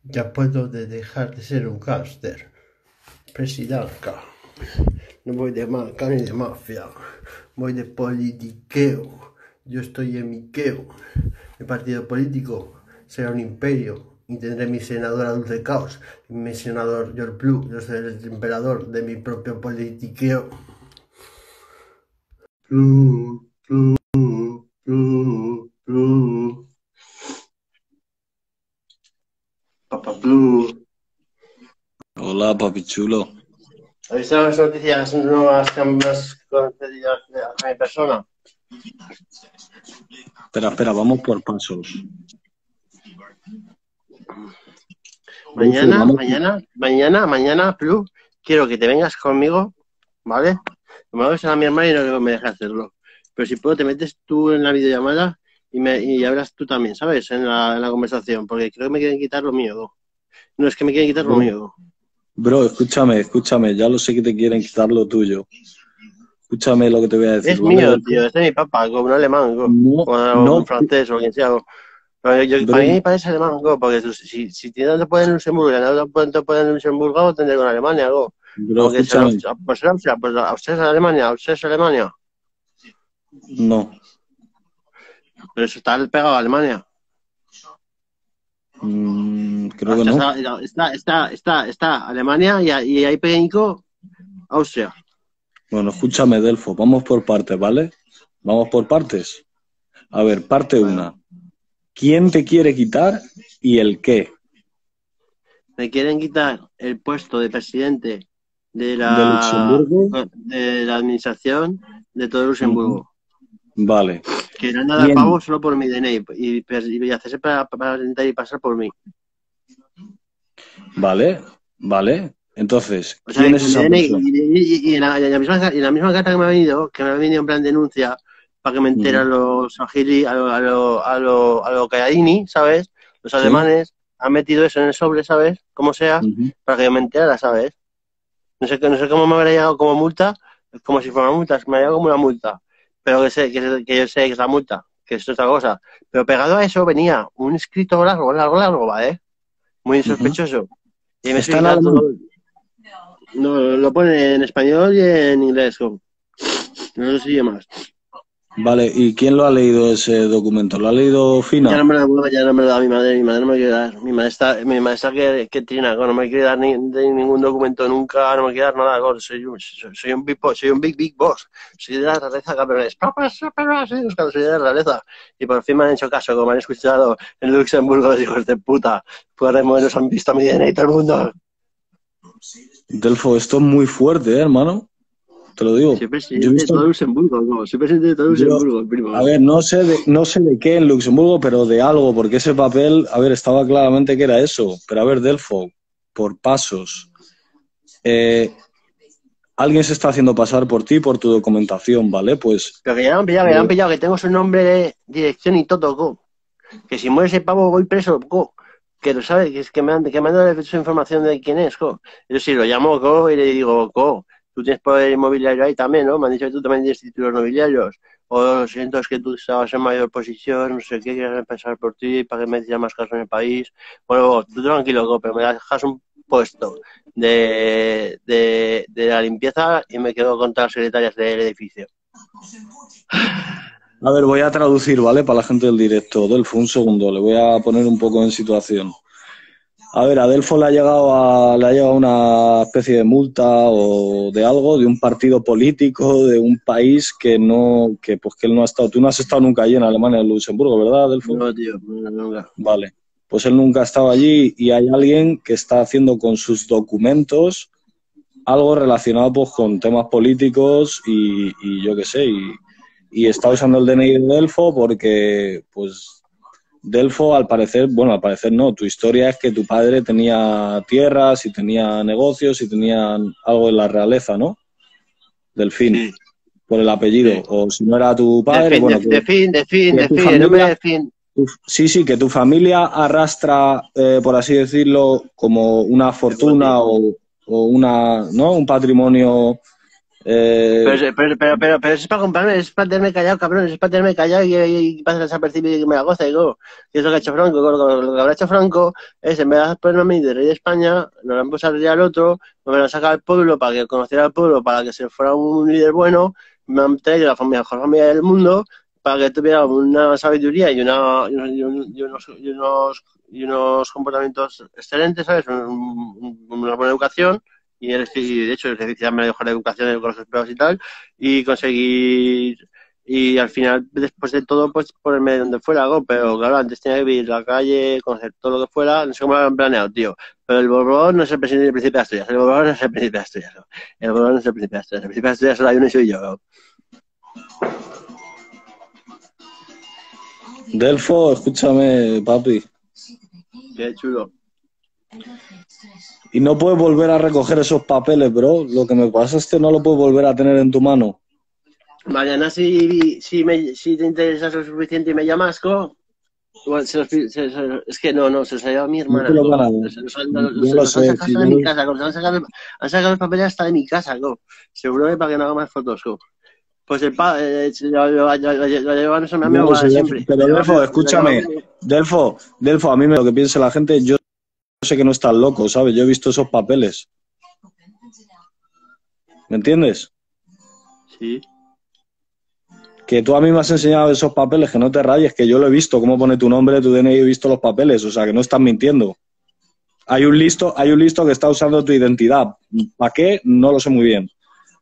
Ya puedo dejar de ser un gángster. Presidenta. No voy de marca ni de mafia. Voy de politiqueo. Yo estoy en mi queo. Mi partido político será un imperio. Y tendré mi senador Dulce Caos. Y mi senador George Blue. Yo seré el emperador de mi propio politiqueo. Blue, blue, blue, blue. Papá Blue. Hola, papi chulo. ¿Has visto las noticias nuevas que han concedidas a mi persona? Espera, vamos por pasos. Mañana, Blue, quiero que te vengas conmigo, ¿vale? Me voy a besar a mi hermana y no me deja hacerlo. Pero si puedo, te metes tú en la videollamada y hablas tú también, ¿sabes? En la conversación, porque creo que me quieren quitar lo mío. No, es que me quieren quitar lo mío. Bro, escúchame, ya lo sé que te quieren quitar lo tuyo. Escúchame lo que te voy a decir. Es ¿vale? mío, tío, es de mi papá, como un alemán, o un francés, o quien sea. Para mí mi padre es alemán, porque si no te pueden en Luxemburgo y no te pueden en Luxemburgo, tendré con Alemania, Bro, aunque sea escúchame. pues a ustedes Alemania. No. Pero eso está pegado a Alemania. Creo que no. Está Alemania y ahí pequeñico Austria. Bueno, escúchame, Delfo, vamos por partes, ¿vale? Vamos por partes. A ver, parte una. ¿Quién te quiere quitar y el qué? Me quieren quitar el puesto de presidente de ¿De la Luxemburgo? administración de todo Luxemburgo. Vale. Que no han dado pavo solo por mi DNI y hacerse para intentar y pasar por mí. Vale. Entonces, O sea, ¿quién es esa persona? Y en la misma carta que me ha venido en plan denuncia para que me entere a los agili, a lo Calladini, ¿sabes? Los alemanes han metido eso en el sobre, ¿sabes? Como sea, para que yo me enterara, ¿sabes? No sé cómo me habrá llegado como multa, como si fuera una multa, me ha llegado como una multa. Pero que yo sé que es la multa, que esto es otra cosa. Pero pegado a eso venía un escrito largo, ¿vale? Muy sospechoso. Y me ¿Está en explica alemán? todo. No, lo pone en español y en inglés. No lo sé más. Vale, ¿y quién lo ha leído ese documento? ¿Lo ha leído Fina? Ya no me lo da mi madre no me quiere dar. Mi madre está que trina, no me quiere dar ningún documento nunca, no me quiere dar nada. Soy un big boss. Soy de la realeza, cabrones. Soy de la realeza. Y por fin me han hecho caso, como me han escuchado en Luxemburgo, los hijos de puta. Pues nos han visto mi DNI y todo el mundo. Delfo, esto es muy fuerte, hermano. Te lo digo. Soy presidente de todo Luxemburgo, soy presidente de todo Luxemburgo, primo. A ver, no sé de qué en Luxemburgo, pero de algo, porque ese papel, a ver, estaba claramente que era eso. Pero a ver, Delfo, por pasos. Alguien se está haciendo pasar por ti, por tu documentación, ¿vale? Pues... Pero que ya me han pillado, que tengo su nombre, dirección y todo, que si muere ese pavo voy preso, que lo sabe, que es que me han dado su información de quién es, Yo sí lo llamo, y le digo, tú tienes poder inmobiliario ahí también, ¿no? Me han dicho que tú también tienes títulos nobiliarios. O lo siento, es que tú estabas en mayor posición, no sé qué, quieres empezar por ti para que me hiciera más caso en el país. Bueno, tú tranquilo, pero me dejas un puesto de la limpieza y me quedo con todas las secretarias del edificio. A ver, voy a traducir, ¿vale? Para la gente del directo. Delfo, un segundo, le voy a poner un poco en situación. A ver, a Delfo le ha llegado una especie de multa o de algo, de un partido político, de un país que él no ha estado. Tú no has estado nunca allí en Alemania, en Luxemburgo, ¿verdad, Delfo? No, tío, nunca. Vale. Pues él nunca ha estado allí y hay alguien que está haciendo con sus documentos algo relacionado pues con temas políticos y yo qué sé, y está usando el DNI de Delfo porque, pues, Delfo, al parecer no, tu historia es que tu padre tenía tierras y tenía negocios y tenía algo en la realeza, ¿no? Delfín, Sí. por el apellido, sí. O si no era tu padre, De fin, el nombre de fin. Sí, que tu familia arrastra, por así decirlo, como una fortuna o una, ¿no? Un patrimonio Pero eso es para comprarme, es para tenerme callado, cabrón, es para tenerme callado y pasar desapercibido y que me la goce, go. Y es lo que ha hecho Franco, lo que habrá hecho Franco es, en vez de ponerme a mí de rey de España, nos han puesto al rey al otro, me lo han sacado al pueblo para que conociera al pueblo, para que se fuera un líder bueno, me han traído la mejor familia del mundo, para que tuviera una sabiduría y unos comportamientos excelentes, ¿sabes? Una buena educación. Y de hecho necesitaba mejor educación con los esperados y tal, y conseguir, y al final, después de todo, pues ponerme donde fuera algo, pero claro, antes tenía que vivir la calle, conocer todo lo que fuera, no sé cómo lo han planeado, tío, pero el Borbón no es el presidente del Príncipe de Asturias, el Borbón no es el Príncipe de Asturias, ¿no? El Borbón no es el Príncipe de Asturias, el Príncipe de Asturias solo hay uno y soy yo, ¿no? Delfo, escúchame, papi. Qué chulo. Y no puedes volver a recoger esos papeles, bro. Lo que me pasaste no lo puedes volver a tener en tu mano. Mañana si te interesa lo suficiente y me llamas, ¿co? Bueno, es que no, se los ha llevado a mi hermana. No te lo van a dar. Los han sacado de mi casa, han sacado los papeles hasta de mi casa, ¿co? Seguro que para que no haga más fotos, ¿co? Pues lo llevan eso a mi abuela siempre. Pero Delfo, escúchame, Delfo, a mí lo que piense la gente, yo sé que no estás loco, ¿sabes? Yo he visto esos papeles. ¿Me entiendes? Sí. Que tú a mí me has enseñado esos papeles, que no te rayes, que yo lo he visto, cómo pone tu nombre, tu DNI, he visto los papeles, o sea, que no estás mintiendo. Hay un listo que está usando tu identidad. ¿Para qué? No lo sé muy bien.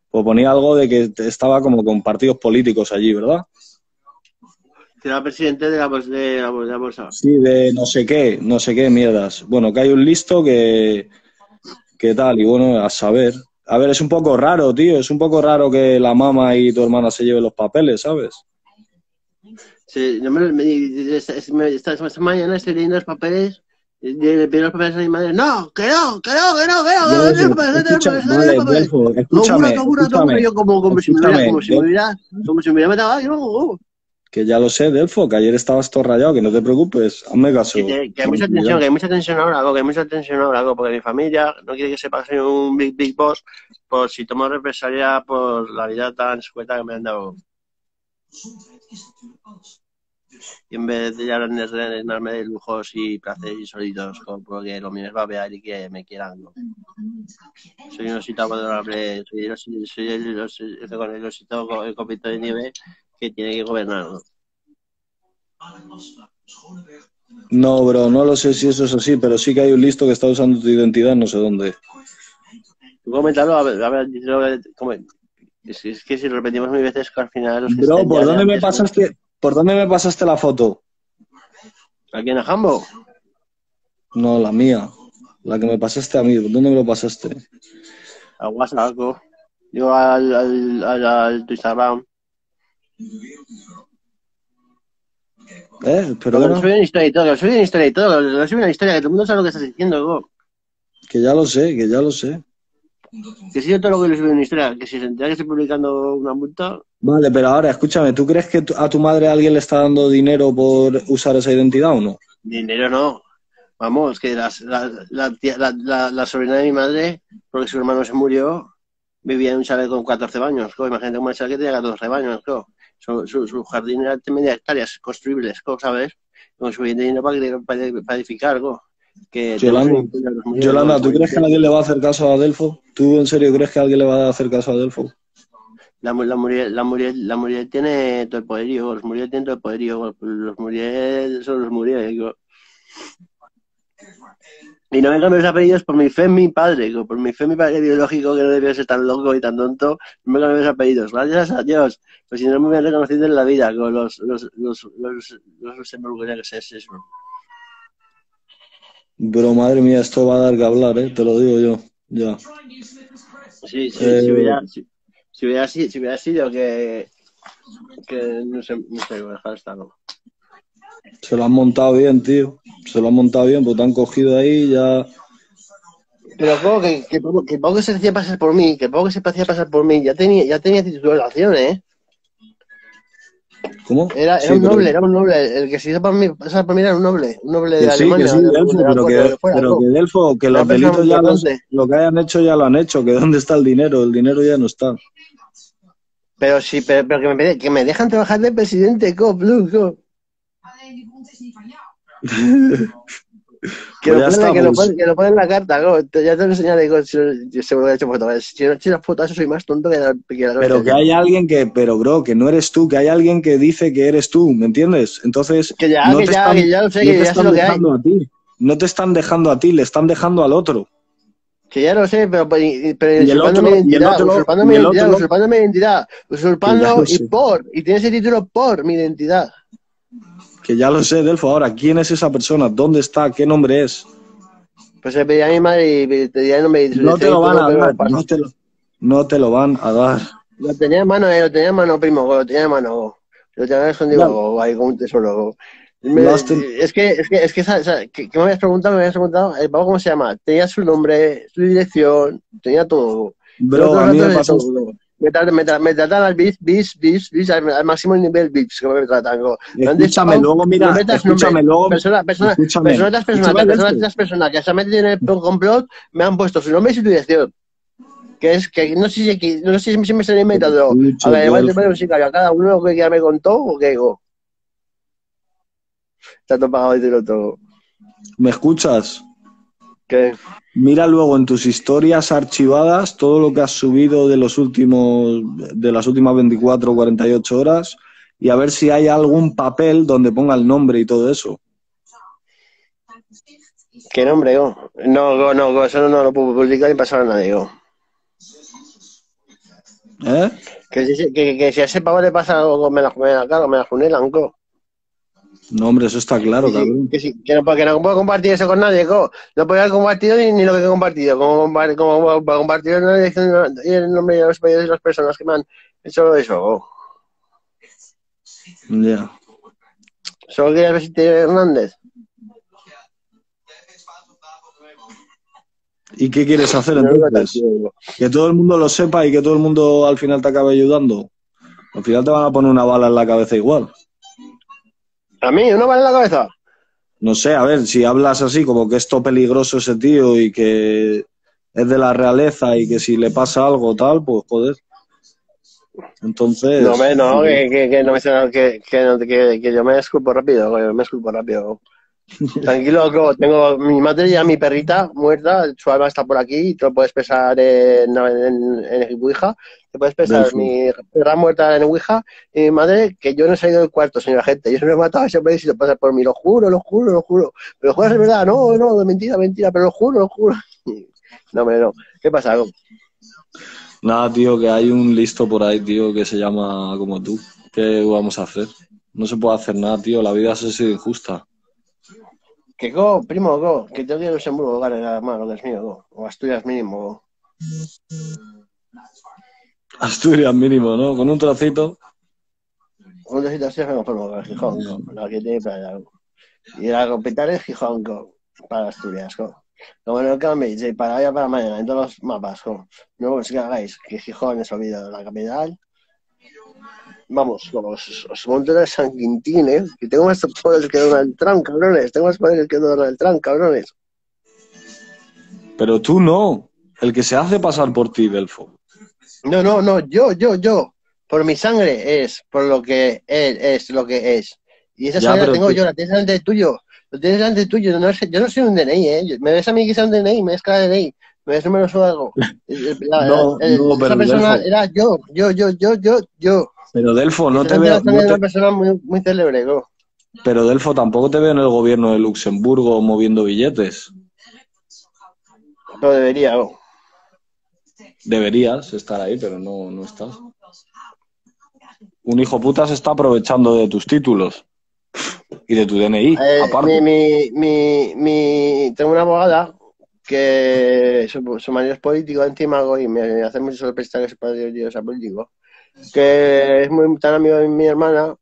Pues ponía algo de que estaba como con partidos políticos allí, ¿verdad? Que era presidente de la bolsa. Sí, de no sé qué mierdas. Bueno, que hay un listo que tal, y bueno, a saber. A ver, es un poco raro, tío, es un poco raro que la mamá y tu hermana se lleven los papeles, ¿sabes? Sí, esta mañana estoy leyendo los papeles. Le pido los papeles a mi madre. ¡No! ¡Que no! Escúchame. Yo como si me hubiera matado. Yo, que ya lo sé, Delfo, que ayer estabas todo rayado, que no te preocupes, hazme caso. Que hay mucha tensión ahora, porque mi familia no quiere que sepa que soy un big boss, por si tomo represalia por la vida tan escueta que me han dado. Y en vez de ya llenarme de lujos y placeres insólitos, porque lo mío es babear y que me quieran, ¿no? Soy un osito adorable, soy el osito con el copito de nieve que tiene que gobernar, ¿no? No, bro, no lo sé si eso es así, pero sí que hay un listo que está usando tu identidad no sé dónde. Tú coméntalo, a ver, es que si lo repetimos mil veces, que al final... Los que bro, ¿por dónde me pasaste la foto? ¿Aquí en Ajambo? No, la mía, la que me pasaste a mí, ¿por dónde me lo pasaste? A WhatsApp, yo al tu Instagram. Pero lo subí en historia y todo, lo subí en historia, que todo el mundo sabe lo que estás diciendo, go. Que ya lo sé. Que si yo todo lo que lo subí en historia, que si se entera que estoy publicando una multa... Vale, pero ahora, escúchame, ¿tú crees que a tu madre alguien le está dando dinero por usar esa identidad o no? Dinero no. Vamos, que la sobrina de mi madre, porque su hermano se murió, vivía en un chalet con 14 baños, go. Imagínate un chalet que tenía 14 baños, go. Su jardín era de media hectáreas construibles, ¿sabes? Con suficiente dinero para edificar algo. Yolanda, ¿tú crees que alguien le va a hacer caso a Delfo? ¿Tú en serio crees que alguien le va a hacer caso a Delfo? La Muriel tiene todo el poderío, los Muriel tienen todo el poderío, los Muriel son los Muriel. Y no me cambio los apellidos por mi fe en mi padre, por mi fe en mi padre biológico, que no debía ser tan loco y tan tonto, no me cambio los apellidos, gracias a Dios, pues si no me hubieran reconocido en la vida, con los que es eso. Bro, madre mía, esto va a dar que hablar, te lo digo yo, ya. Sí, si hubiera sido que no sé, voy a dejar esta, ¿no? Se lo han montado bien, tío. Se lo han montado bien, pues te han cogido ahí ya. Pero que poco se hacía pasar por mí, ya tenía titulación, ¿Cómo? Era un noble, el que se hizo pasar por mí era un noble de Alemania. Que sí, Delfo, pero que Delfo, que los delitos ya lo que hayan hecho ya lo han hecho, que dónde está el dinero ya no está. Pero sí, pero que me dejan trabajar de presidente, Blue, Pues ya está, pues. Que lo pone en la carta, ya te lo enseñaré, si seguro que he hecho foto. Si no he hecho las fotos, soy más tonto que la Pero hostia, que tío. hay alguien que, pero bro, que no eres tú, que hay alguien que dice que eres tú, ¿me entiendes? Entonces, Que ya lo sé, no que te ya sé están lo que hay. dejando a ti. No te están dejando a ti, le están dejando al otro. Que ya lo sé, pero Y el usurpando mi otro, y el identidad, otro, y el otro, usurpando mi identidad, que ya usurpando lo sé. y tiene ese título por mi identidad. Que ya lo sé, Delfo. Ahora, ¿quién es esa persona? ¿Dónde está? ¿Qué nombre es? Pues se pedía a mi madre y te diría el nombre de su No te dirección y lo van todo, a pero dar, lo paso. no te lo van a dar. Lo tenía en mano, primo, lo tenía en mano. Lo tenía Ya, escondido, ahí como un tesoro. lo has ten- ¿Qué me habías preguntado? Me habías preguntado, ¿el pavo cómo se llama? Tenía su nombre, su dirección, tenía todo. Tengo Bro, todos a los mí datos me de pasó. todo. Me tratan al al máximo nivel VIPs que me tratan. Me han Escúchame, despachado luego, mira, nombre tras nombre. escúchame, luego, escúchame, escúchame, Delfo. Tras persona que se meten en el complot, me han puesto su nombre y su dirección. Que es que no sé si me se han inventado. A Escuche, ver, Delfo. un sicario a cada uno lo que ya me contó o qué digo. Está todo pagado y te lo todo. ¿Me escuchas? ¿Qué? Mira luego en tus historias archivadas todo lo que has subido de las últimas 24 o 48 horas y a ver si hay algún papel donde ponga el nombre y todo eso. ¿Qué nombre, go? No, eso no lo puedo publicar ni pasar a nadie, go. ¿Eh? Que si a ese pavo le pasa algo, me la funelan, go. No, hombre, eso está claro, cabrón. Que no puedo compartir eso con nadie, go. No puedo haber compartido ni lo que he compartido. Como para compartir una dirección y el nombre y los apellidos de las personas que me han hecho eso, go. Ya. Solo quería ver si te Hernández. ¿Y qué quieres hacer No lo tan entonces? chido, ¿Que todo el mundo lo sepa y que todo el mundo al final te acabe ayudando? Al final te van a poner una bala en la cabeza igual. ¿A mí? ¿Una bala en la cabeza? No sé, a ver, si hablas así como que es todo peligroso ese tío y que es de la realeza y que si le pasa algo tal, pues joder. No, Entonces, no, que no me sé, que yo me esculpo rápido, yo me esculpo rápido. Tranquilo, tengo mi madre y a mi perrita muerta, su alma está por aquí, y te lo puedes pesar en Ouija, te puedes pesar Delfo, mi perra muerta en Ouija y mi madre, que yo no he salido del cuarto, señora gente, yo no he matado a ese país y lo pasa por mí, lo juro, lo juro, lo juro, pero lo juro es verdad, no, de mentira, mentira, pero lo juro, lo juro. No, hombre, no. ¿Qué pasa? nada, tío, que hay un listo por ahí, tío, que se llama como tú. ¿Qué vamos a hacer? No se puede hacer nada, tío, la vida es así de injusta. Que primo, que tengo que ir a Luxemburgo, vale, nada más, lo que es mío, o Asturias mínimo, Asturias mínimo, ¿no? Con un trocito. Un trocito así me conformo con Gijón, la que tiene playa, y la capital es Gijón, para Asturias, Lo bueno que me dice, para hoy o para mañana, en todos los mapas, no os que hagáis, que Gijón es olvidado la capital. Vamos, os monto de San Quintín, que tengo más poderes que Donald Trump, cabrones, tengo más poderes que Donald Trump, cabrones. Pero tú no, el que se hace pasar por ti, Delfo. No, yo. Por mi sangre es, por lo que él es lo que es. Y esa Ya, sangre la pero tengo tú... yo, la tienes delante tuyo. Lo tienes delante tuyo. Yo no soy un DNI, Me ves a mí que sea un DNI, me ves cada DNI. Me ves números o algo. No, no, Esa pero persona Delfo. era yo. Pero Delfo, Y no esa te sangre veo, la sangre de una persona muy, muy célebre, pero Delfo, tampoco te veo en el gobierno de Luxemburgo moviendo billetes. Lo debería, Deberías estar ahí, pero no, no estás. Un hijo puta se está aprovechando de tus títulos y de tu DNI, aparte. Tengo una abogada que su marido es político encima, y me hace mucho sorpresa que sea político, que es muy tan amigo de mi hermana,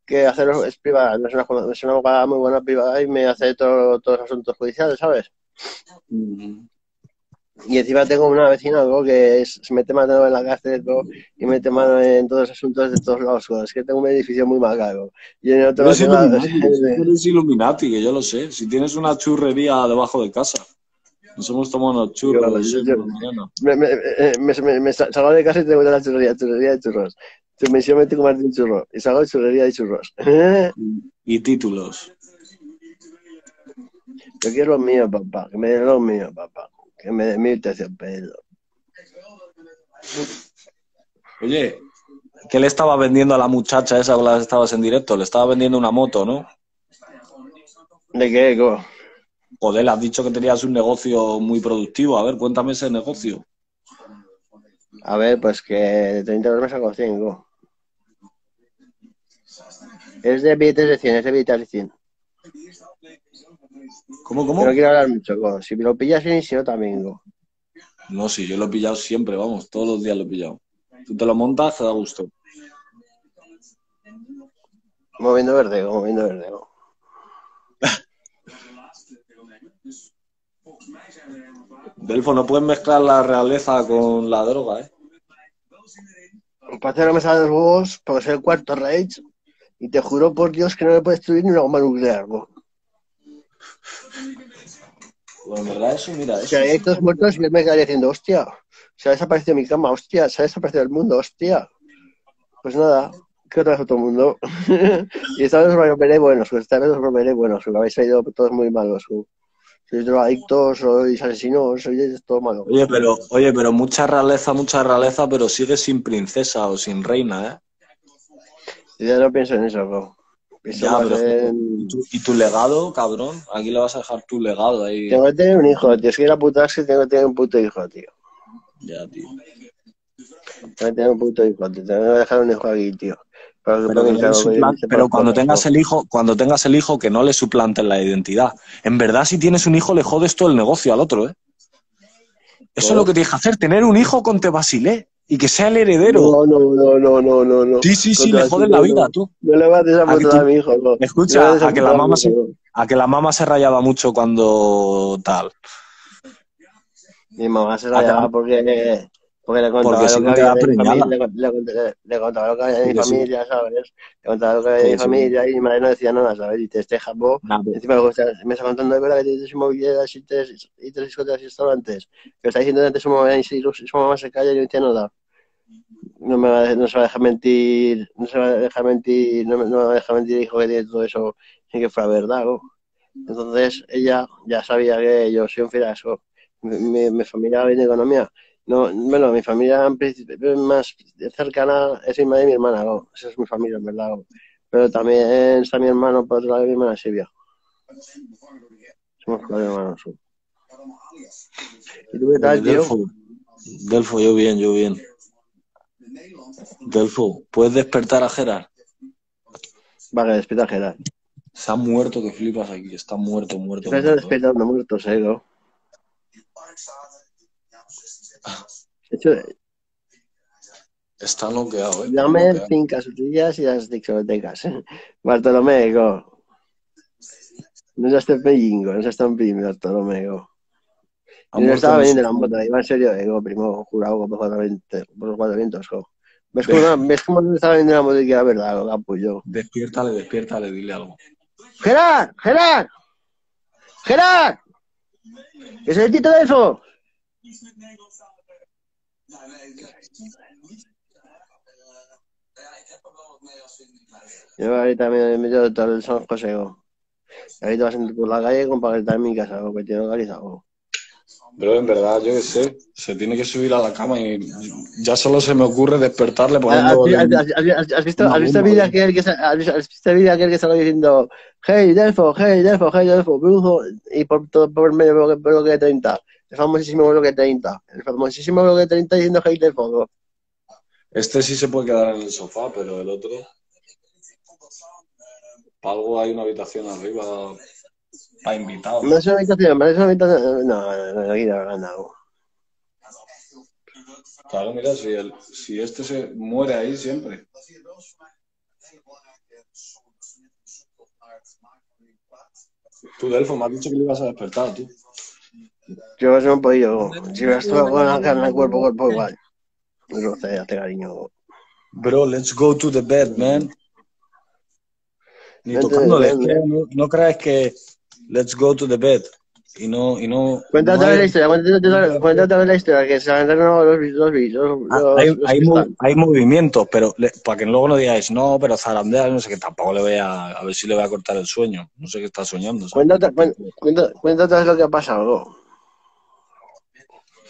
que hacerlo es privada, no es una abogada muy buena privada y me hace todos los asuntos judiciales, ¿sabes? Y encima tengo una vecina se mete mano en la cárcel y mete mano en todos los asuntos de todos lados. Es que tengo un edificio muy macabro. Y en otro Eres tengo... Illuminati, si tú eres Illuminati, que yo lo sé. Si tienes una churrería debajo de casa. Nos hemos tomado unos churros por la mañana. Me salgo de casa y tengo la churrería de churros. Mensualmente comerte un churro. Y salgo de churrería de churros. Y títulos. Yo quiero lo mío, papá. Que me den lo mío, papá. Que me den 1.300 pesos. Oye, ¿qué le estaba vendiendo a la muchacha esa con la que estabas en directo? Le estaba vendiendo una moto, ¿no? ¿De qué, co? Joder, le has dicho que tenías un negocio muy productivo. A ver, cuéntame ese negocio. A ver, pues que de 30 euros me saco 100, co. Es de billetes de 100, es de billetes de 100. ¿Cómo, Yo no cómo? quiero hablar mucho, co. Si me lo pillas bien y si no, también, co. No, sí, yo lo he pillado siempre, vamos, todos los días lo he pillado. Tú te lo montas, te da gusto. Moviendo verde, co. Moviendo verde, co. Delfo, no puedes mezclar la realeza con la droga, ¿eh? Para no me salen los huevos, porque soy el cuarto Reich. Y te juro por Dios que no me puede destruir ni una bomba nuclear, co. Bueno, en verdad eso, mira, Si eso hay sí. todos muertos, yo me quedaría diciendo, hostia, se ha desaparecido mi cama, hostia, se ha desaparecido el mundo, hostia. Pues nada, que otra vez otro mundo. Y esta vez os volveré buenos, esta vez os volveré buenos, que habéis salido todos muy malos. Sois drogadictos, sois asesinos, sois todo malo. Pero mucha realeza, pero sigues sin princesa o sin reina, ¿eh? Yo ya no pienso en eso, bro. Pienso Ya, más pero en... ¿y tu legado, cabrón? Aquí le vas a dejar tu legado ahí. Tengo que tener un hijo, tío. Es que la puta es que tengo que tener un puto hijo, tío. Ya, tío. Tengo que tener un puto hijo, tío. Tengo que dejar un hijo aquí, tío. Para que Pero ponga que el no le cargo que suplan- sepa pero los pueblos, bro. cuando tengas el hijo, que no le suplanten la identidad. En verdad, si tienes un hijo, le jodes todo el negocio al otro, ¿eh? Eso es lo ¿Cómo? que tienes que hacer, tener un hijo con Te Basilé y que sea el heredero. No. Sí, le Contra jodes la Chile, vida, no. tú. No le vas a A que desapuntar a tú, mi hijo, no. No le escucha, vas a desapuntar a mi hijo, no. a que la mamá se rayaba mucho cuando tal. Mi mamá se A que la, rayaba porque le porque contaba lo si que no había queda de mi familia, preñada. le contaba lo que había de mi Porque si, familia, ¿sabes? Le contaba lo que había de mi porque si no. familia y mi madre no decía nada, ¿sabes? Y te este jambo, Nada, encima me está contando de verdad que tienes inmobiliarias y tres discotecas y restaurantes. Que está diciendo antes su mamá y si su mamá se calla y no dice nada. No se va a dejar mentir, no se va a dejar mentir, no me va a dejar mentir el hijo que tiene todo eso sin que fuera verdad, ¿no? Entonces ella ya sabía que yo soy un fiasco. Mi familia viene de economía. No, bueno, mi familia en principio más cercana es mi madre y mi hermana, ¿no? Esa es mi familia, en verdad, ¿no? Pero también está mi hermano, por otro lado, y mi hermana Silvia. Somos cuatro hermanos. ¿No? ¿Y tú qué tal, tío? Delfo, yo bien, yo bien. Delfo, ¿puedes despertar a Gerard? Vale, despierta Gerard. Se ha muerto que flipas aquí, está muerto, muerto, Siempre se muerto. despierta uno muerto, ¿no? De hecho, Está noqueado, pero dame noqueado. fincas suyas y las discotecas. Bartolomé, go. No seas pellín, no seas tan primo, Bartolomé, go. Ha Y no muerto estaba mi vendiendo la sobrino. moto, iba en serio, go, primo, jurado, por los 400, go. ¿Ves cómo no estaba vendiendo la moto y que era verdad, go, capullo? Despiértale, despiértale, dile algo. ¡Gerard! ¡Gerard! ¡Gerard! ¿Es el tito de eso? Yo ahorita me he metido todo el San José, go. Ahorita vas a entrar por la calle con para estar en mi casa, go, que tiene localizado. Pero en verdad, yo qué sé, se tiene que subir a la cama y ya solo se me ocurre despertarle poniéndole Has una visto el bomba. vídeo aquel que has visto el vídeo aquel que estaba diciendo hey Delfo, Brujo, y por todo por medio bloque de 30, el famosísimo bloque 30, diciendo hey Delfo, ¿no? Este sí se puede quedar en el sofá, pero el otro, para algo hay una habitación arriba para invitados. No es una habitación, no, aquí la verdad, no. Claro, mira, si este se muere ahí siempre. Tú, Delfo, me has dicho que le ibas a despertar, tú. Yo no he podido, si hubieras estado con la carne cuerpo igual, no sé, hace cariño. Bro, let's go to the bed, man. Ni No tocándole, es que entiendo, no crees que let's go to the bed. y no Cuéntate hay, la historia, cuéntate la historia, que se aventaron hay movimientos, pero para que luego no digáis, no, pero zarandea, no sé, que tampoco le voy a ver si le voy a cortar el sueño. No sé qué está soñando, ¿sabes? Cuéntate lo que ha pasado.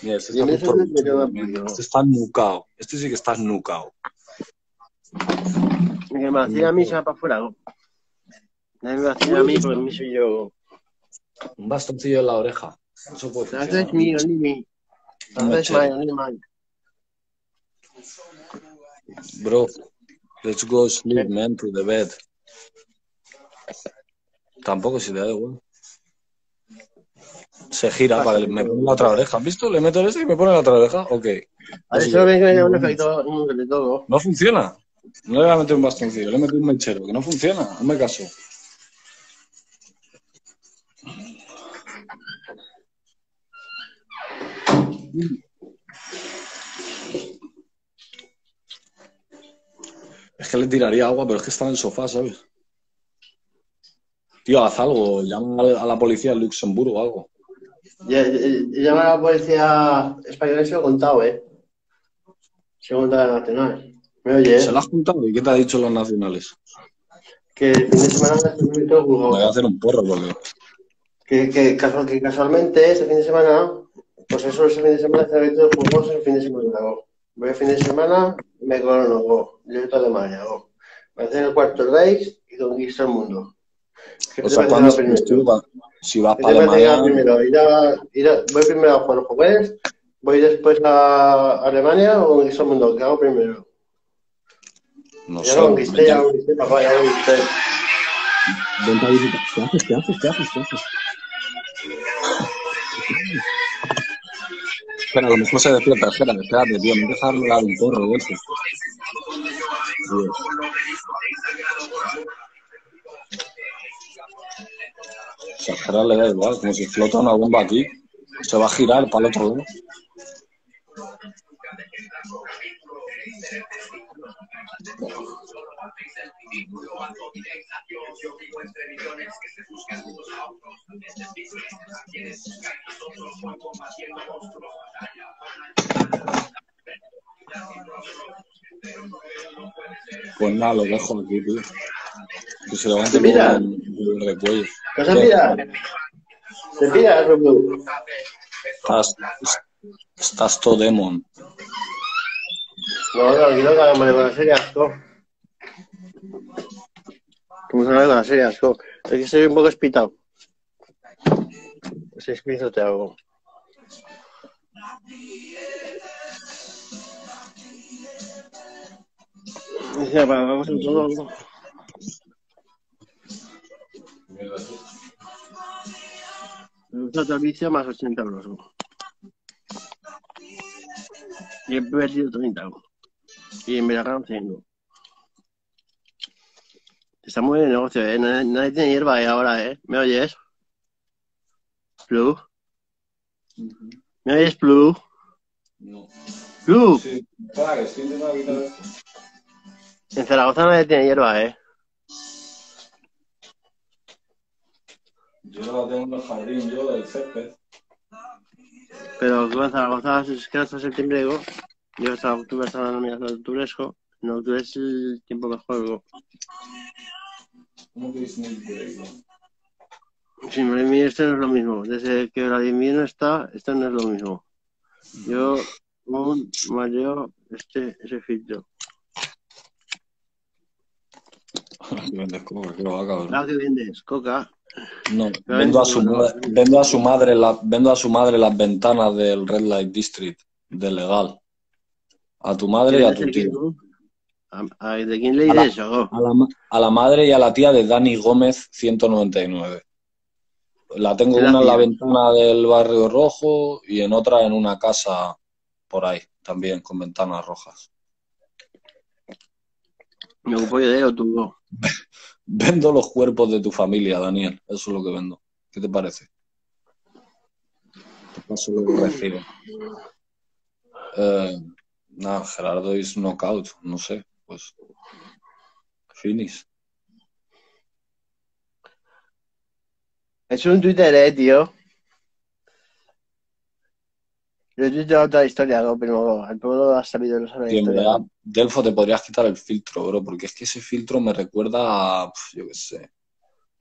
Mira, este está Dime eso puesto que me queda durmiendo. Este está nucao. Este sí que está nucao. que me hacía a mí se va para afuera. Nadie me hacía a mí porque a mí soy yo. Un bastoncillo en la oreja. Eso puede That funcionar. is me, only me. Un That is mine, mechero. only mine. Bro, let's go sleep, man, to the bed. Tampoco si te da igual. Se gira para que me pone la otra oreja. ¿Has visto? Le meto ese y me pone la otra oreja. Ok. A ver, solo ven que me da un efecto de todo. No funciona. No le voy a meter un bastoncillo, le he metido un mechero. Que no funciona. No me caso. Es que le tiraría agua, pero es que está en el sofá, ¿sabes? Tío, haz algo. Llama a la policía de Luxemburgo o algo. Llama a la policía española y se lo he contado, Se lo he contado a la nacional. ¿Me ¿Se oyes? la has juntado? ¿Y qué te ha dicho los nacionales? Que el fin de semana se me todo Me voy a juzgado. hacer un porro porque... Que casualmente este fin de semana, pues eso, ese fin de semana se ha todo juzgados el fin de semana. Voy el fin de semana, me corono, yo estoy de Alemania, me hacen el cuarto Reich y conquisto el mundo. ¿Qué O te sea, parece ¿cuándo lo subes primero? tú? Si vas ¿Qué para te parece que haga Alemania, primero? Voy primero a Juan Juárez, voy después a Alemania o conquisto el mundo. ¿Qué hago primero? no Ya sé, lo conquisté, papá, ya lo conquisté. vente a visitar. ¿Qué haces? Espera, a lo mejor se despierta. Espérate, tío. Me deja darle un porro de eso. O sea, a Gerard le da igual. Como si flota una bomba aquí, se va a girar para el otro lado. Pues nada, lo dejo aquí, tío. Que se levante ¿Te luego piras? el recuello. ¿Te vas a pirar? ¿Te piras, Robu? Estás todo demon. No, tranquilo, que hagamos con la serie, asco. Como se con la serie, asco. Es que estoy un poco espitado. Ese escrito te hago. Dice, vamos a todo. Otro vicio más 80 euros. Y he invertido 30. Y en verano 100. Está muy bien el negocio, Nadie tiene hierba ahí ahora, ¿Me oyes? ¿Blue? ¿Me oyes, Blue? No. ¡Blue! Sí, claro, estoy intentando quitar esto. En Zaragoza nadie tiene hierba, Yo la tengo en el jardín, yo, del césped. Pero tú en Zaragoza es que hasta septiembre, yo hasta octubre estaba mirando el turesco. En octubre es el tiempo mejor, ¿Cómo que Disney? Sí, para mí esto no es lo mismo. Desde que la de invierno está, esto no es lo mismo. Yo aún mareo ese filtro. ¿Qué vendes coca? ¿Qué va, cabrón? ¿Qué vendes? Coca. No, vendo a su madre las ventanas del Red Light District, de legal. A tu madre y a tu tía. ¿De quién le dices eso? A la madre y a la tía de Dani Gómez 199. La tengo ¿Qué le una en la hacía? ventana del Barrio Rojo y en otra en una casa por ahí, también con ventanas rojas. Me ocupo yo de ello, tú. Vendo los cuerpos de tu familia, Daniel. Eso es lo que vendo. ¿Qué te parece? Te paso lo que recibo. Nada, Gerardo es knockout, no sé, pues finish. Es un Twitter, tío. Yo te otra historia, ¿no? Pero al pueblo ha sabido la Tío, en historia, verdad, ¿no? Delfo, te podrías quitar el filtro, bro, porque es que ese filtro me recuerda a, yo qué sé,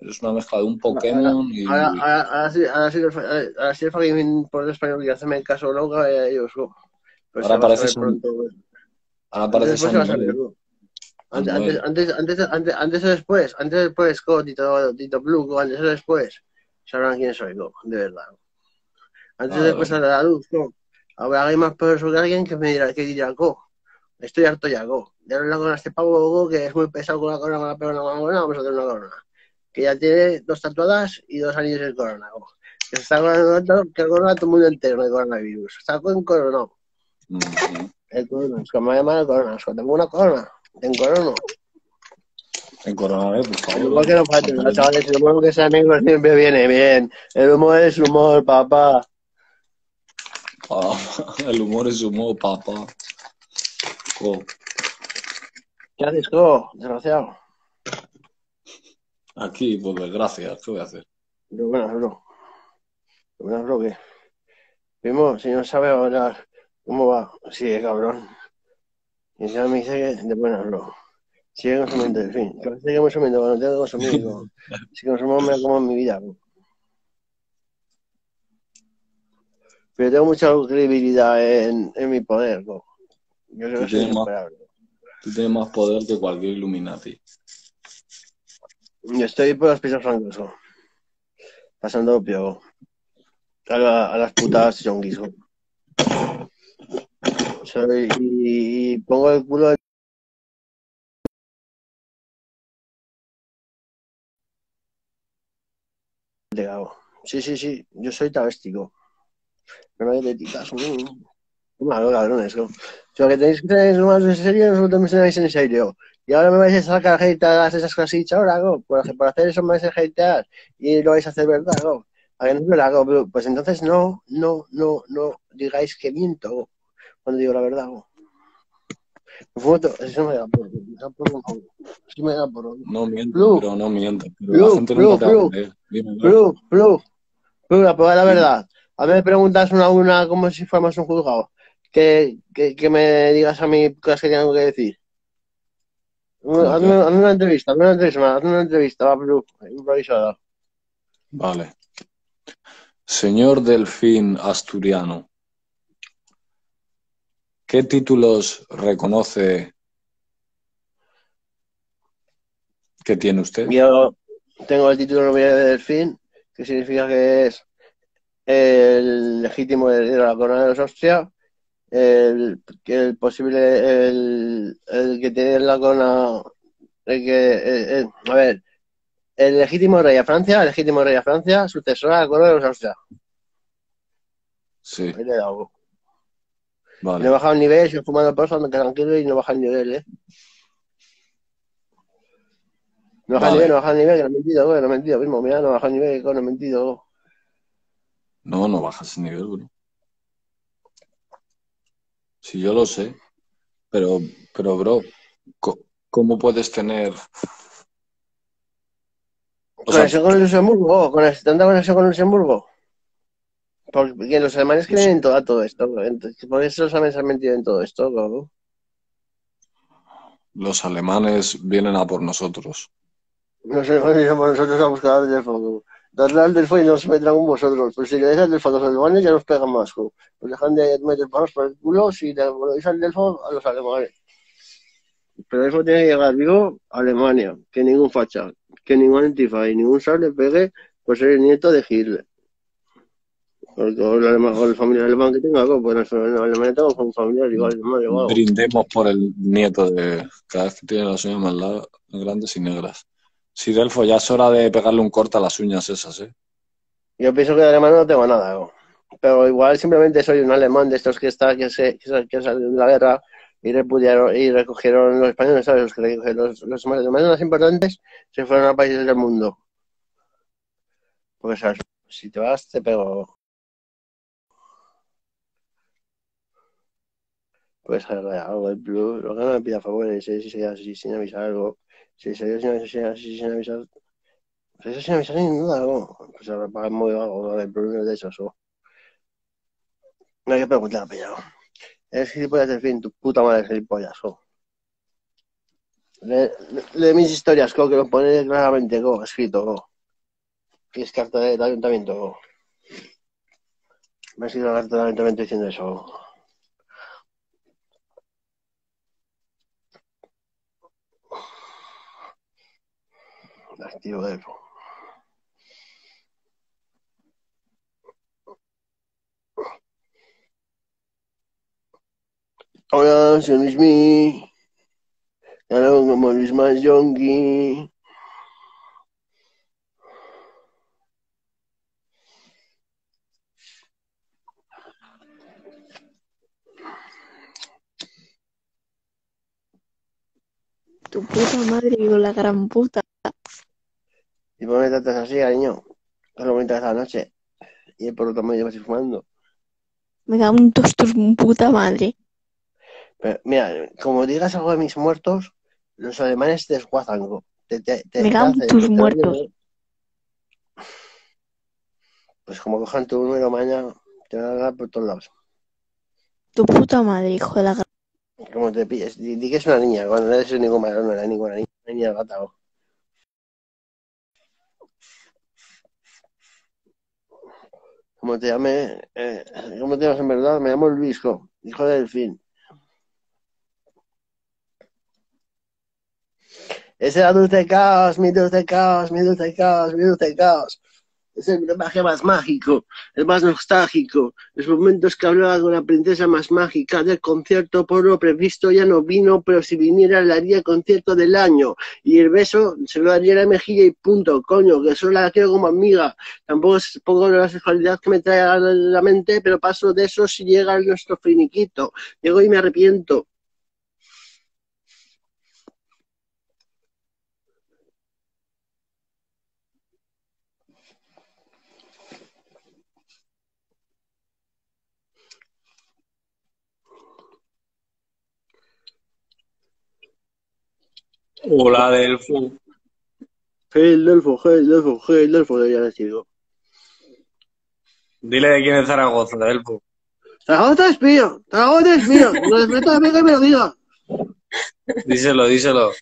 es una mezcla de un Ahora, Pokémon y ahora sí el fucking por español y hacerme caso loco, ellos, ¿no? Pues se ahora va a pareces saber pronto, güey. ahora Antes o pareces después se va a saber, Anuel, ¿no? Anuel. Antes o después, Tito Blue, antes o después, sabrán quién soy, ¿no? De verdad. Antes o Vale, después vale. sale a la luz, ¿no? Habrá alguien más poderoso que alguien que me dirá, que dirá, go, estoy harto ya, go. Ya no le con este pavo, go, que es muy pesado con la corona, con la pega una corona, vamos a hacer una corona. Que ya tiene 2 tatuadas y 2 anillos en corona, go. Que se está coronando, que corona a todo el mundo entero de coronavirus. Está con corona. Ujú. El corona, es que me llaman el corona, es que tengo una corona, tengo corona. En Coronado, por El favor, humor que vamos. no falte, ¿no, Tampoco chavales? El humor que sea amigos siempre viene bien. El humor es humor, papá. el humor es humor, papá. Jo, ¿Qué haces, co? Desgraciado. aquí, por desgracia, ¿qué voy a hacer? Pero bueno, bro. Bueno, bro, ¿qué? Primo, si no sabe hablar, ¿cómo va? Sí, cabrón. Y encima me dice que de buenas, bro. Sigue consumiendo, en fin. Que sigue consumiendo cuando tengo que consumir. Digo, si consumo me como en mi vida, bro. Pero tengo mucha credibilidad en mi poder, bro. Yo creo Tú que soy tienes más, insuperable. tú tienes más poder que cualquier Illuminati. Yo estoy por los pisos francos, bro. Pasando pio. A las putas chonguis, bro. Y pongo el culo de gago. Sí, sí, sí. Yo soy travestico. No hay de titas. Qué malo, cabrones, ¿no? O sea, que tenéis que tener más en serio, no lo toméis en serio. Y ahora me vais a sacar hateadas esas cositas ahora, ¿no? Por hacer eso me vais a hatear y lo vais a hacer verdad, ¿no? A que no es verdad, ¿no? Pues entonces no digáis que miento, ¿no? Cuando digo la verdad, ¿no? Eso me da por, eso me da por. No mientes, Blue, bro, no mientes. Pero la blue, gente nunca blue, te va a blue, creer. Dime, bro. blue, blue. Pero la Dime. verdad, a mí me preguntas una a una como si fuéramos un juzgado. Que me digas a mí cosas que tengo que decir. ¿Cómo qué? Hazme una entrevista, va, Bru, improvisada. Vale. Señor Delfín Asturiano, ¿qué títulos reconoce que tiene usted? Yo tengo el título nobiliario de Delfín, que significa que es el legítimo heredero a la corona de los Austria, el posible, el que tiene la corona, a ver, el legítimo rey a Francia, el legítimo rey a Francia, sucesor a la corona de los Austria. Sí, Ahí le he dado. Y no he vale. bajado el nivel, sigo fumando por eso, tranquilo y no baja el nivel, ¿eh? No baja el nivel, Vale. no baja el nivel, que no he mentido, güey, no he mentido, mismo, mira, no baja el nivel, que no he mentido. No, no bajas el nivel, bro. Sí, yo lo sé. Pero, bro, co- ¿cómo puedes tener... O sea, Conexión con el Luxemburgo, tanta conexión con Luxemburgo. Porque los alemanes los, creen en todo esto, entonces, por eso los alemanes han mentido en todo esto, ¿no? los alemanes vienen a por nosotros. Los alemanes somos nosotros a buscar al del fondo. Dadle al del fondo y no se metan con vosotros. Pues si le dais al del fondo a los alemanes ya nos pegan más, ¿no? Pues dejan de meter palos por el culo si le dais al del fondo a los alemanes. Pero eso tiene que llegar vivo a Alemania, que ningún facha, que ningún antifa y ningún sal le pegue por ser el nieto de Hitler. O el familiar alemán que tenga, pues en Alemania tengo un familiar igual, madre o algo. Brindemos por el nieto de... Cada vez que tiene las uñas más grandes y negras. Sí, Delfo, ya es hora de pegarle un corte a las uñas esas, ¿eh? Yo pienso que de alemán no tengo nada, ¿no? Pero igual simplemente soy un alemán de estos que salió de la guerra y repudiaron y recogieron los españoles, ¿sabes? Los alemanes más importantes se fueron a países del mundo. Porque, ¿sabes? Si te vas, te pego. Pues algo el blue, lo que no me pida favores, si se así sin avisar algo. Si se dio sin avisar. Pues eso sin avisar ni nada, ¿no? Pues ahora pagamos algo del blue de esos, ¿no? No hay que preguntar, pillado. Eres gilipollas del fin, tu puta madre es gilipollas, jo. Lee mis historias, co, que lo pone claramente, co, escrito, co. Y es carta del ayuntamiento, co. Me ha sido la carta del ayuntamiento diciendo eso, co. Activo de eso. Hola, soy Luismi. Ahora como Luis más Yonki. Tu puta madre, digo, la gran puta. ¿Y por qué me tratas así, cariño? Es lo bonita de esta noche. Y por lo tanto me llevas ir fumando. Me da un tostos, puta madre. Pero, mira, como digas algo de mis muertos, los alemanes te desguazan, co. Me cago en tus muertos. Pues como cojan tu número mañana, te van a dar por todos lados. Tu puta madre, hijo de la gran. Como te pilles, di que es una niña, cuando no eres ningún varón, no era ninguna niña, una niña gata, co. Como te llame, ¿cómo te llamas en verdad? Me llamo Luis, co, hijo de Delfín. Ese era Dulce Caos, mi Dulce Caos, mi Dulce Caos, mi Dulce Caos. Es el brebaje más mágico, el más nostálgico. Los momentos que hablaba con la princesa más mágica del concierto por lo previsto ya no vino, pero si viniera le haría el concierto del año. Y el beso se lo daría a la mejilla y punto, coño, que solo la quiero como amiga. Tampoco es poco de la sexualidad que me trae a la mente, pero paso de eso si llega nuestro finiquito. Llego y me arrepiento. Hola, Delfo. Hey, Delfo, debería decirlo. Dile de quién es Zaragoza, Delfo. Zaragoza es mío, Zaragoza es mío. No les meto a mí que me lo diga. Díselo, díselo.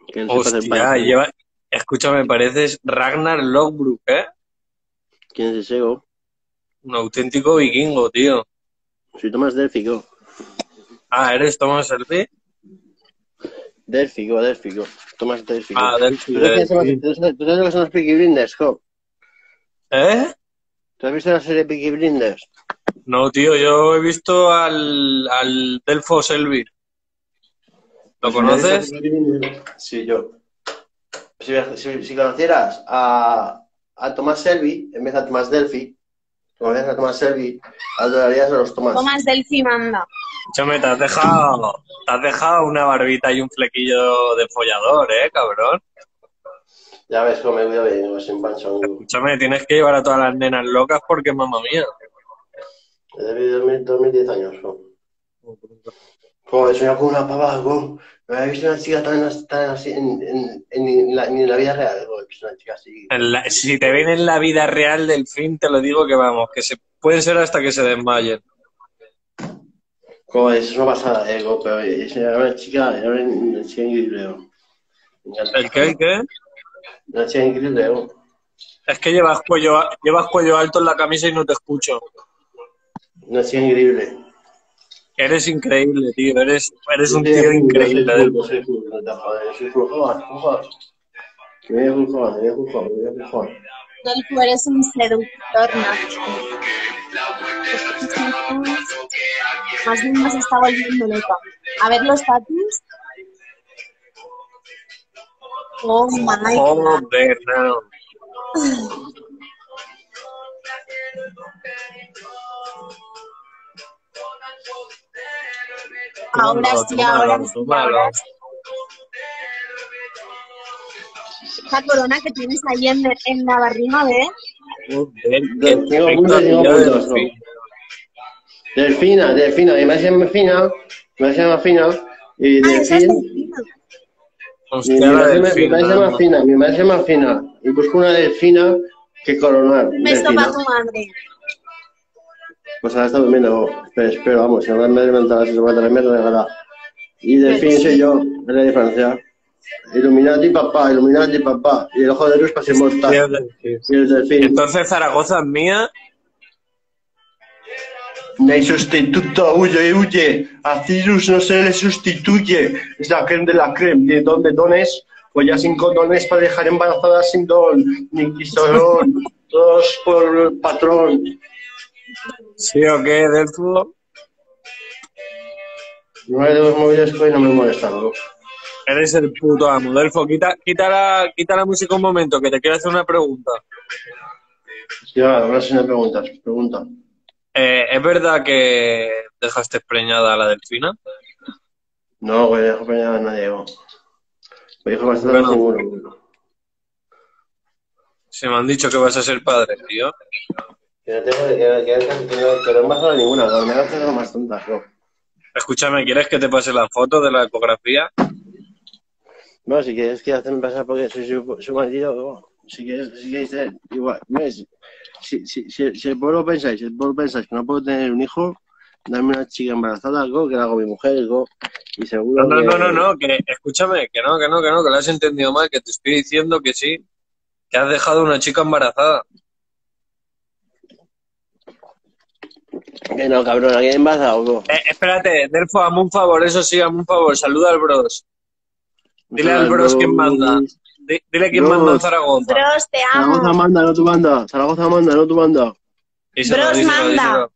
Que no se pasen Hostia, para... escúchame, pareces Ragnar Lothbrok, ¿eh? ¿Quién es ese, go? Un auténtico vikingo, tío. Soy Tomás Delfico. Ah, ¿eres Thomas Selby? Delfico. Tomás Delfico. Ah, Delphi, ¿Tú sabes lo que son los Peaky Blinders, jo? ¿Eh? ¿Tú has visto la serie Peaky Blinders? No, tío, yo he visto al Delfo Selby. ¿Lo conoces? Sí, yo. Si conocieras a Tomás Selby, en vez de a Tomás Delphi, conocieras a Tomás Selby, adorarías a los Tomás. Tomás Delphi manda. Escúchame, te has dejado una barbita y un flequillo de follador, cabrón. Ya ves cómo me cuido bien, no sin pancho. Escúchame, tienes que llevar a todas las nenas locas porque mamá mía. Desde 2010 años, jo. Joder, soñado con una pava, go. No había visto una chica tan así ni en la vida real, go. He visto una chica así. Si te ven en la vida real del fin, te lo digo que vamos, que pueden ser hasta que se desmayen. Joder, eso es una pasada, go, pero era una chica increíble, go. ¿El qué? ¿El qué? Una chica increíble, go. Es que llevas cuello alto en la camisa y no te escucho. Una chica increíble. Eres increíble, tío. Eres un tío increíble. Soy full, no te jodas, soy full. Joder. Que me voy a full. Delphi, eres un seductor, Nacho. Más bien nos está volviendo loca. A ver los tatus. Oh my God. Joder, no. Ahora sí, ahora sí. Esa corona que tienes ahí en la barriga, ¿ves? Tengo puntos. Delfina, mi madre se llama Fina, y Esa es Delfín. Delfina. Mi madre se llama Fina, y busco una delfina que coronar. Un beso Delfina. para tu madre. Pues ahora está durmiendo. Espero, vamos, si no me he levantado a las 6 de la mañana. Y Delfín soy yo, es la diferencia. Illuminati papá. Y el ojo de luz casi Sí, mortal. es Delfín. Y el Delfín. Entonces Zaragoza es mía. No hay sustituto, huye. A Cirus no se le sustituye. Es la creme de la creme. ¿De dónde dones? Pues ya sin condones para dejar embarazadas sin don. Ni quisorón. Todos por el patrón. ¿Sí o qué, Delfo? No hay de los móviles que hoy no me molestan, ¿no? Eres el puto amo. Delfo, quita la música un momento, que te quiero hacer una pregunta. Ya, ahora sí me preguntas. Pregunta. ¿Es verdad que dejaste preñada a la Delfina? No, güey, dejo peñada a nadie, güey. Me dijo bastante Bueno. ninguno. Se me han dicho que vas a ser padre, tío. Que no tengo que no me ha dado ninguna, pero me ha dado más tontas, ¿no? Escúchame, ¿quieres que te pase la foto de la ecografía? No, si quieres que hacerme pasar porque soy su marido, ¿no? Si quieres igual, ¿ves? Si el pueblo pensáis que no puedo tener un hijo, dame una chica embarazada, algo que la hago mi mujer, algo, y seguro No, que escúchame, que no, que lo has entendido mal, que te estoy diciendo que sí, que has dejado una chica embarazada. Que no, cabrón, ¿a quién embarazada o no? Espérate, Delfo, hazme un favor, eso sí, hazme un favor, saluda al bros. Dile al bros quién manda. Dile quién manda en Zaragoza. Bros, te amo. Zaragoza manda, no tu banda. Zaragoza manda, no tu banda. Bros, manda.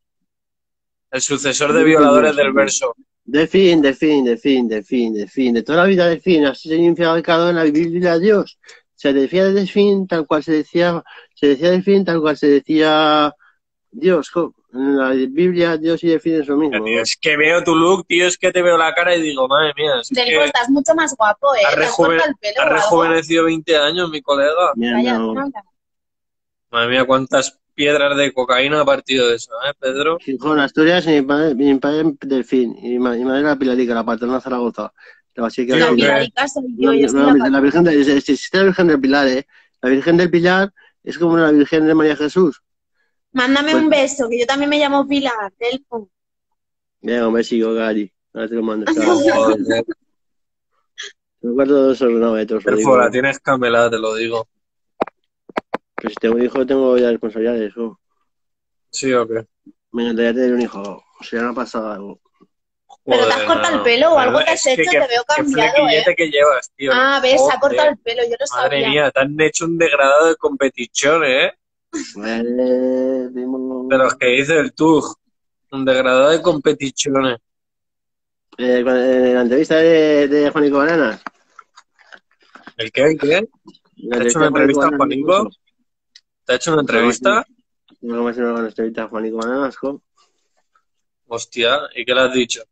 El sucesor de violadores del verso. De fin. De toda la vida de fin. Así se significado en la Biblia de Dios. Se decía de fin tal cual se decía de fin tal cual se decía Dios. En la Biblia Dios y Delfín es lo mismo. Tío, es que veo tu look, tío, es que te veo la cara y digo, madre mía. Es Delfo, que estás mucho más guapo, ¿eh? has Te has cortado el pelo o algo. rejuvenecido 20 años, mi colega. Mira, Vaya, no. no habla. Madre mía, cuántas piedras de cocaína ha partido de eso, Pedro? Gijón, Asturias, y mi padre Delfín. Y mi madre la Pilarica, la patrona de Zaragoza. La basílica La del Pilar. Pilarica soy yo soy La Virgen existe la Virgen del Pilar, ¿eh? La Virgen del Pilar es como la Virgen de María Jesús. Mándame Pues- un beso, que yo también me llamo Pilar, Delfo. Venga, un besico, Gary. Ahora te lo mando. Joder, Me acuerdo de sobre 9 metros. Delfo, la tienes camelada, te lo digo. Pero si tengo un hijo, tengo ya responsabilidades. ¿Sí o qué? Me encantaría tener un hijo. O sea, no ha pasado algo. Pero te has Joder, cortado no. el pelo o algo Verdad, te has es que hecho, te veo cambiado, qué flequillete que llevas, tío. Ah, ves, se ha cortado Joder, el pelo, yo lo madre sabía. mía, te han hecho un degradado de competición, ¿eh? De los que dice el TUG. Un degradado de competiciones. En la entrevista de Juanico Bananas. ¿El qué? ¿El qué? La ¿Te ha hecho una entrevista a Juanico? ¿Te ha hecho una entrevista? No me hacer una entrevista a Juanico Bananas, ¿no? Hostia, ¿y qué le has dicho?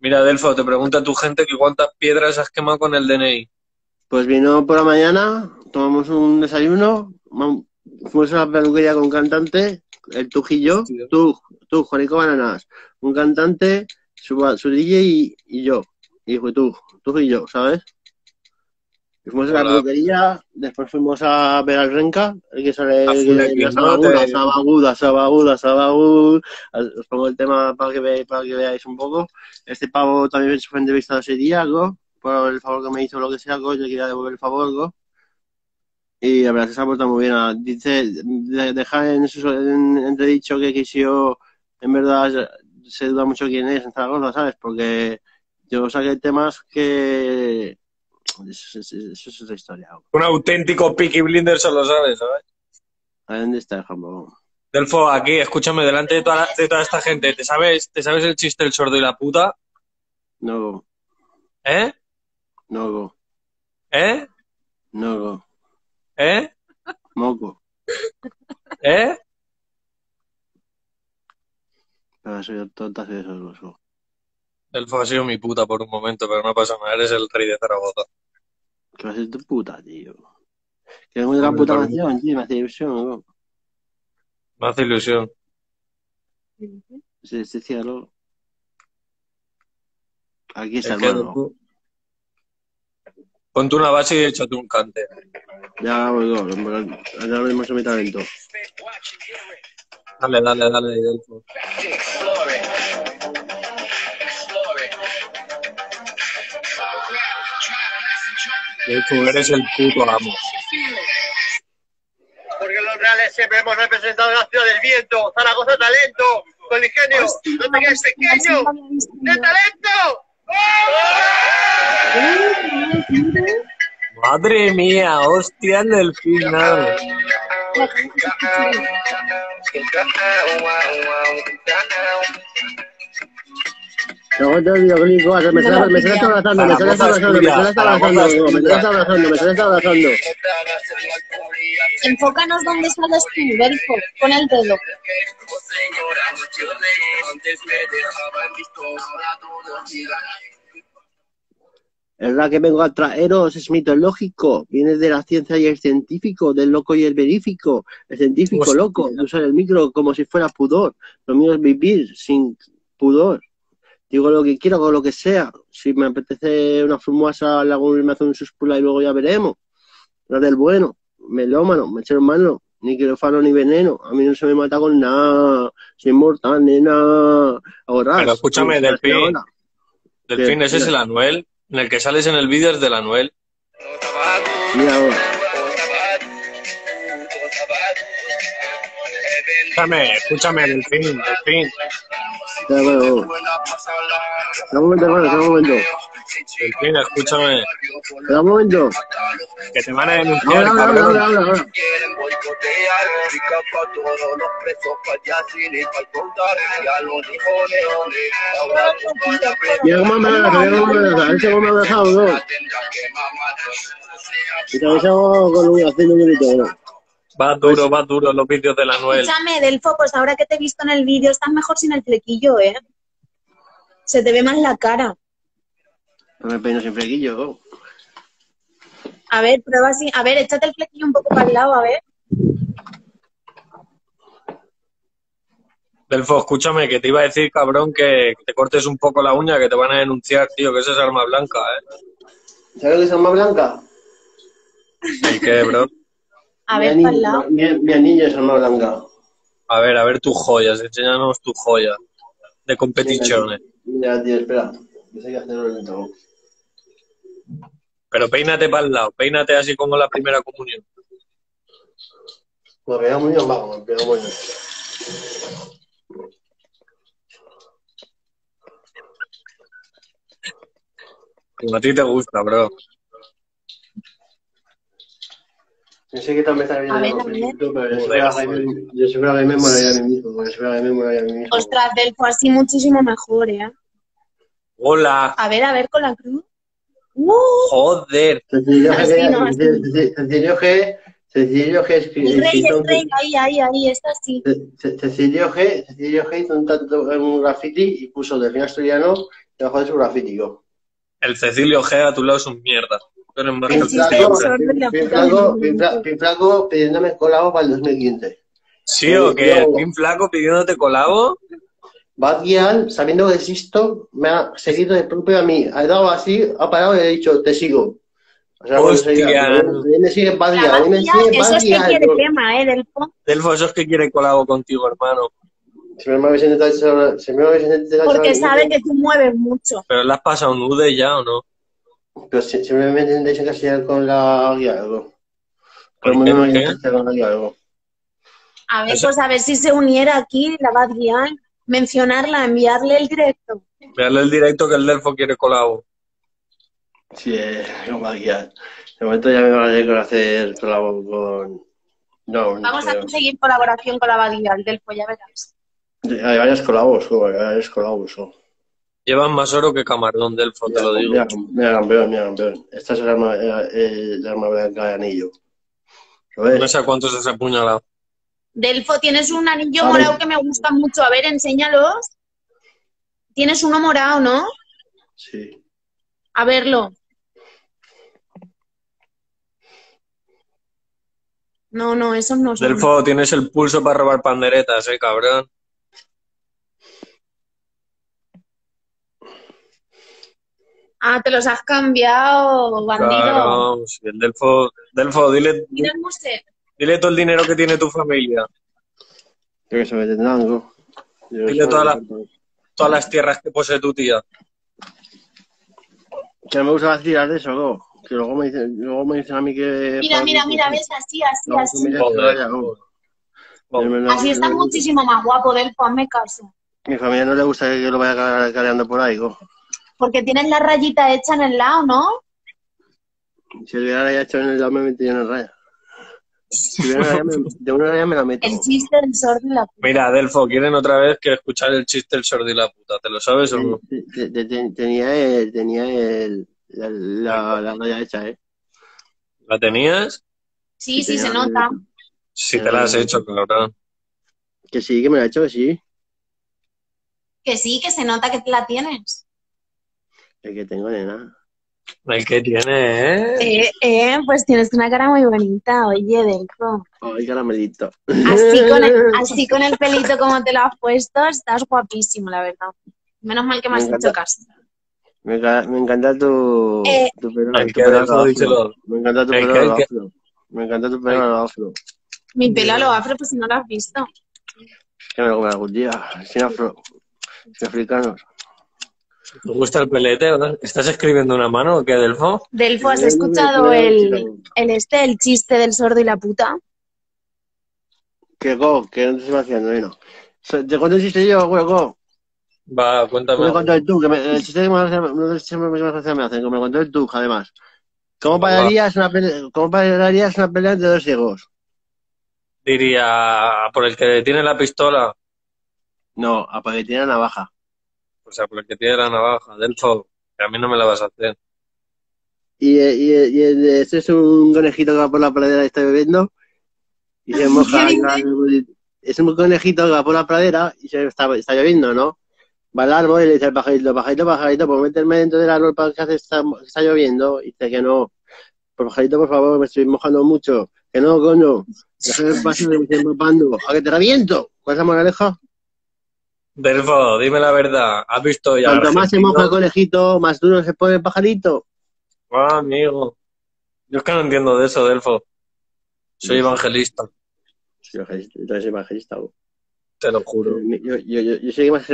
Mira, Delfo, te pregunta a tu gente que cuántas piedras has quemado con el DNI. Pues vino por la mañana, tomamos un desayuno, fuimos a la peluquería con un cantante, el Tug y yo, Hostia. tú, Juanico Bananas, un cantante, su DJ y yo. Y fue tú y yo, ¿sabes? Y fuimos a la Hola. peluquería, después fuimos a ver al Renca, el que sale A Fulequín, ¿no? Sabaguda. Os pongo el tema para que veáis un poco. Este pavo también se fue entrevistado ese día, ¿no? Por el favor que me hizo, lo que sea, yo le quería devolver el favor, ¿no? Y la verdad es que se ha portado muy bien. Dice, deja en entredicho que Kisio en verdad se duda mucho quién es en Zaragoza, ¿sabes? Porque yo saqué temas que... Eso es otra historia. Un auténtico Peaky Blinders solo sabes, ¿sabes? ¿A dónde está el jamón? Delfo, aquí, escúchame, delante de toda esta gente, ¿te sabes el chiste del sordo y la puta? No, ¿Eh? no, ¿Eh? no, ¿Eh? moco. ¿Eh? Pero soy tonta, soy eso. Delfo ha sido mi puta por un momento, pero no pasa nada, eres el rey de Zaragoza. ¿Qué va a ser tu puta, tío? Que es muy de la puta canción, tío, me hace ilusión, ¿no? Me hace ilusión. Ese cielo. Aquí está, Es que, hermano. Delfo, Ponte una base y échate un cante. Ya, bueno, ahora mismo mi talento. Dale, Delfo. Delfo, eres el puto amo. Porque los reales siempre hemos representado la ciudad del viento, Zaragoza talento, con ingenio, no te quedes pequeño, ¡de talento! Madre mía, hostia, el del final. Luego te digo, me estás abrazando. Enfócanos donde sales tú, Delfo, con el dedo. El rap que vengo a traeros es mitológico, viene de la ciencia y el científico, del loco y el verífico, el científico Hostia. loco, de usar el micro como si fuera pudor, lo mío es vivir sin pudor, digo lo que quiero con lo que sea, si me apetece una fumasa, le hago me hace un suspula y luego ya veremos, lo del bueno, melómano, mechero humano, ni quirófano ni veneno, a mí no se me mata con nada, soy inmortal, nena, ahorrar. Pero escúchame, Delfín, ese es el Anuel. En el que sales en el vídeo es del Anuel. Mira ahora. Escúchame, Delfín. Bueno. Un momento. Delfín, escúchame. Un momento. Que te van a denunciar, Ahora. Quieren boicotear, rica pa' todos los presos, payasines, pa'l contar, ya lo dijo Leone, ahora tú con la Mira cómo me abraza, ese cómo me ha abrazado, ¿no? Y te avisamos con un haciendo un grito, ¿no? Va duro los vídeos del Anuel. Escúchame, Delfo, pues ahora que te he visto en el vídeo, estás mejor sin el flequillo, ¿eh? Se te ve más la cara. No me peino sin flequillo, ¿no? A ver, prueba así. A ver, échate el flequillo un poco para el lado, a ver. Delfo, escúchame, que te iba a decir, cabrón, que te cortes un poco la uña, que te van a denunciar, tío, que esa es arma blanca, ¿Sabes lo que es arma blanca? ¿Y qué, bro? A ver, para el lado. Mi anillo es arma blanca. A ver tus joyas, enséñanos tus joyas de competiciones. Mira, tío, espera. Yo sé que hacerlo lento. Pero peínate para el lado, peínate así como la primera comunión. Me pega muy bien, vamos, me pega muy bien. Como a ti te gusta, bro. Yo sé que también está A ver, viendo a ver. pero yo soy una me molaría a mí mismo. Ostras, Delfo, así muchísimo mejor, ¿eh? Hola. A ver, con la cruz. Joder. Cecilio G, El rey, ahí, está así. Cecilio G hizo un graffiti y puso Delfín Asturiano debajo de su graffiti. El Cecilio G a tu lado es un mierda. Tú eres más que el Flaco, Pin Flaco pidiéndome colabo para el 2015. ¿Sí o qué? ¿El Pin Flaco pidiéndote colabo? Bad Gyal, sabiendo que existo, me ha seguido de propio a mí. Ha dado así, ha parado y he dicho, te sigo. O sea, Hostia. a mí me sigue Bad Gyal, a mí me sigue eso Bad es que Gyal. quiere tema, Delfo. Delfo, eso es que quiere colabo contigo, hermano. Si me hubiese intentado Porque sabe que tú mueves mucho. ¿Pero le has pasado un nude ya o no? Pero simplemente intentáis encasillar con la guía algo. Todo el ¿Por qué? mundo me ¿Qué? intenta con la guía algo. A ver, pues a ver si se uniera aquí la Bad Gyal, mencionarla, enviarle el directo. Veanle el directo que el Delfo quiere colabo. Sí, con Bad Gyal. De momento ya me van a con hacer colabo con... No, Vamos a conseguir colaboración con la Bad Gyal, Delfo, ya verás. Hay varios colabos, Llevan más oro que camarón, Delfo, te lo digo. Mira, campeón. Esta es el arma blanca de anillo. ¿Lo ves? No sé a cuántos has apuñalado. Delfo, tienes un anillo A ver. morado que me gusta mucho. A ver, enséñalos. Tienes uno morado, ¿no? Sí. A verlo. No, esos no son. Delfo, tienes el pulso para robar panderetas, cabrón. Ah, te los has cambiado, bandido. Claro, sí, el Delfo, dile Mira el museo. todo el dinero que tiene tu familia. Yo que se me tendrán, ¿no? Dile todas las tierras que posee tu tía. Que no me gusta vacilar de eso, ¿no? Que luego me dicen a mí que... Mira, ves, así. Joder. Así está muchísimo más guapo, Delfo, hazme caso. Mi familia no le gusta que yo lo vaya careando por ahí, ¿no? Porque tienes la rayita hecha en el lado, ¿no? Si el hubiera ya hecho en el lado me metí en el raya. Si hubiera raya, de una raya me la meto. El chiste del sordo y la puta. Mira, Delfo, quieren otra vez que escuchar el chiste del sordo y la puta. ¿Te lo sabes o no? Tenía la raya hecha, ¿eh? ¿La tenías? Sí, se nota. Sí, te la has hecho, cabrón. Que sí, que me la he hecho, que sí. Que sí, que se nota que la tienes. El que tengo, nena. El que tiene, ¿eh? Pues tienes una cara muy bonita, oye, Delfo. Ay, caramelito. Así con el pelito como te lo has puesto, estás guapísimo, la verdad. Menos mal que me has hecho caso. Me encanta tu pelo. El que Delfo, díselo. Me encanta tu pelo a lo afro. Me encanta tu pelo a lo afro. Mi pelo a lo afro, pues si no lo has visto. Que me lo comeré algún día. Sin afro. Sin africanos. ¿Te gusta el pelete? ¿Estás escribiendo una mano o qué, Delfo? Delfo, ¿has escuchado el chiste del sordo y la puta? Que no te estoy haciendo, no. ¿Te cuento el chiste yo, güey? Va, cuéntame. Me contó el tú, el chiste que más gracia me hacen, que me contó el tú, además. ¿Cómo pararías una pelea entre dos ciegos? Diría, por el que tiene la pistola. No, a para que tiene la navaja. O sea, por el que tiene la navaja, Delfo, que a mí no me la vas a hacer. Este es un conejito que va por la pradera y está bebiendo y se moja. Es un conejito que va por la pradera y está lloviendo, ¿no? Va al árbol y le dice al pajarito, ¿puedo meterme dentro del árbol para que hace está lloviendo? Y dice que no. Pajarito, por favor, me estoy mojando mucho. Que no, coño. Déjame pasar, me estoy empapando. ¿A que te reviento? ¿Cuál es la moraleja? Delfo, dime la verdad. ¿Has visto ya? Cuanto más se moja el conejito, más duro se pone el pajarito. Ah, amigo. Yo es que no entiendo de eso, Delfo. Soy evangelista. Sí, tú eres evangelista, vos. Te lo juro. Yo soy más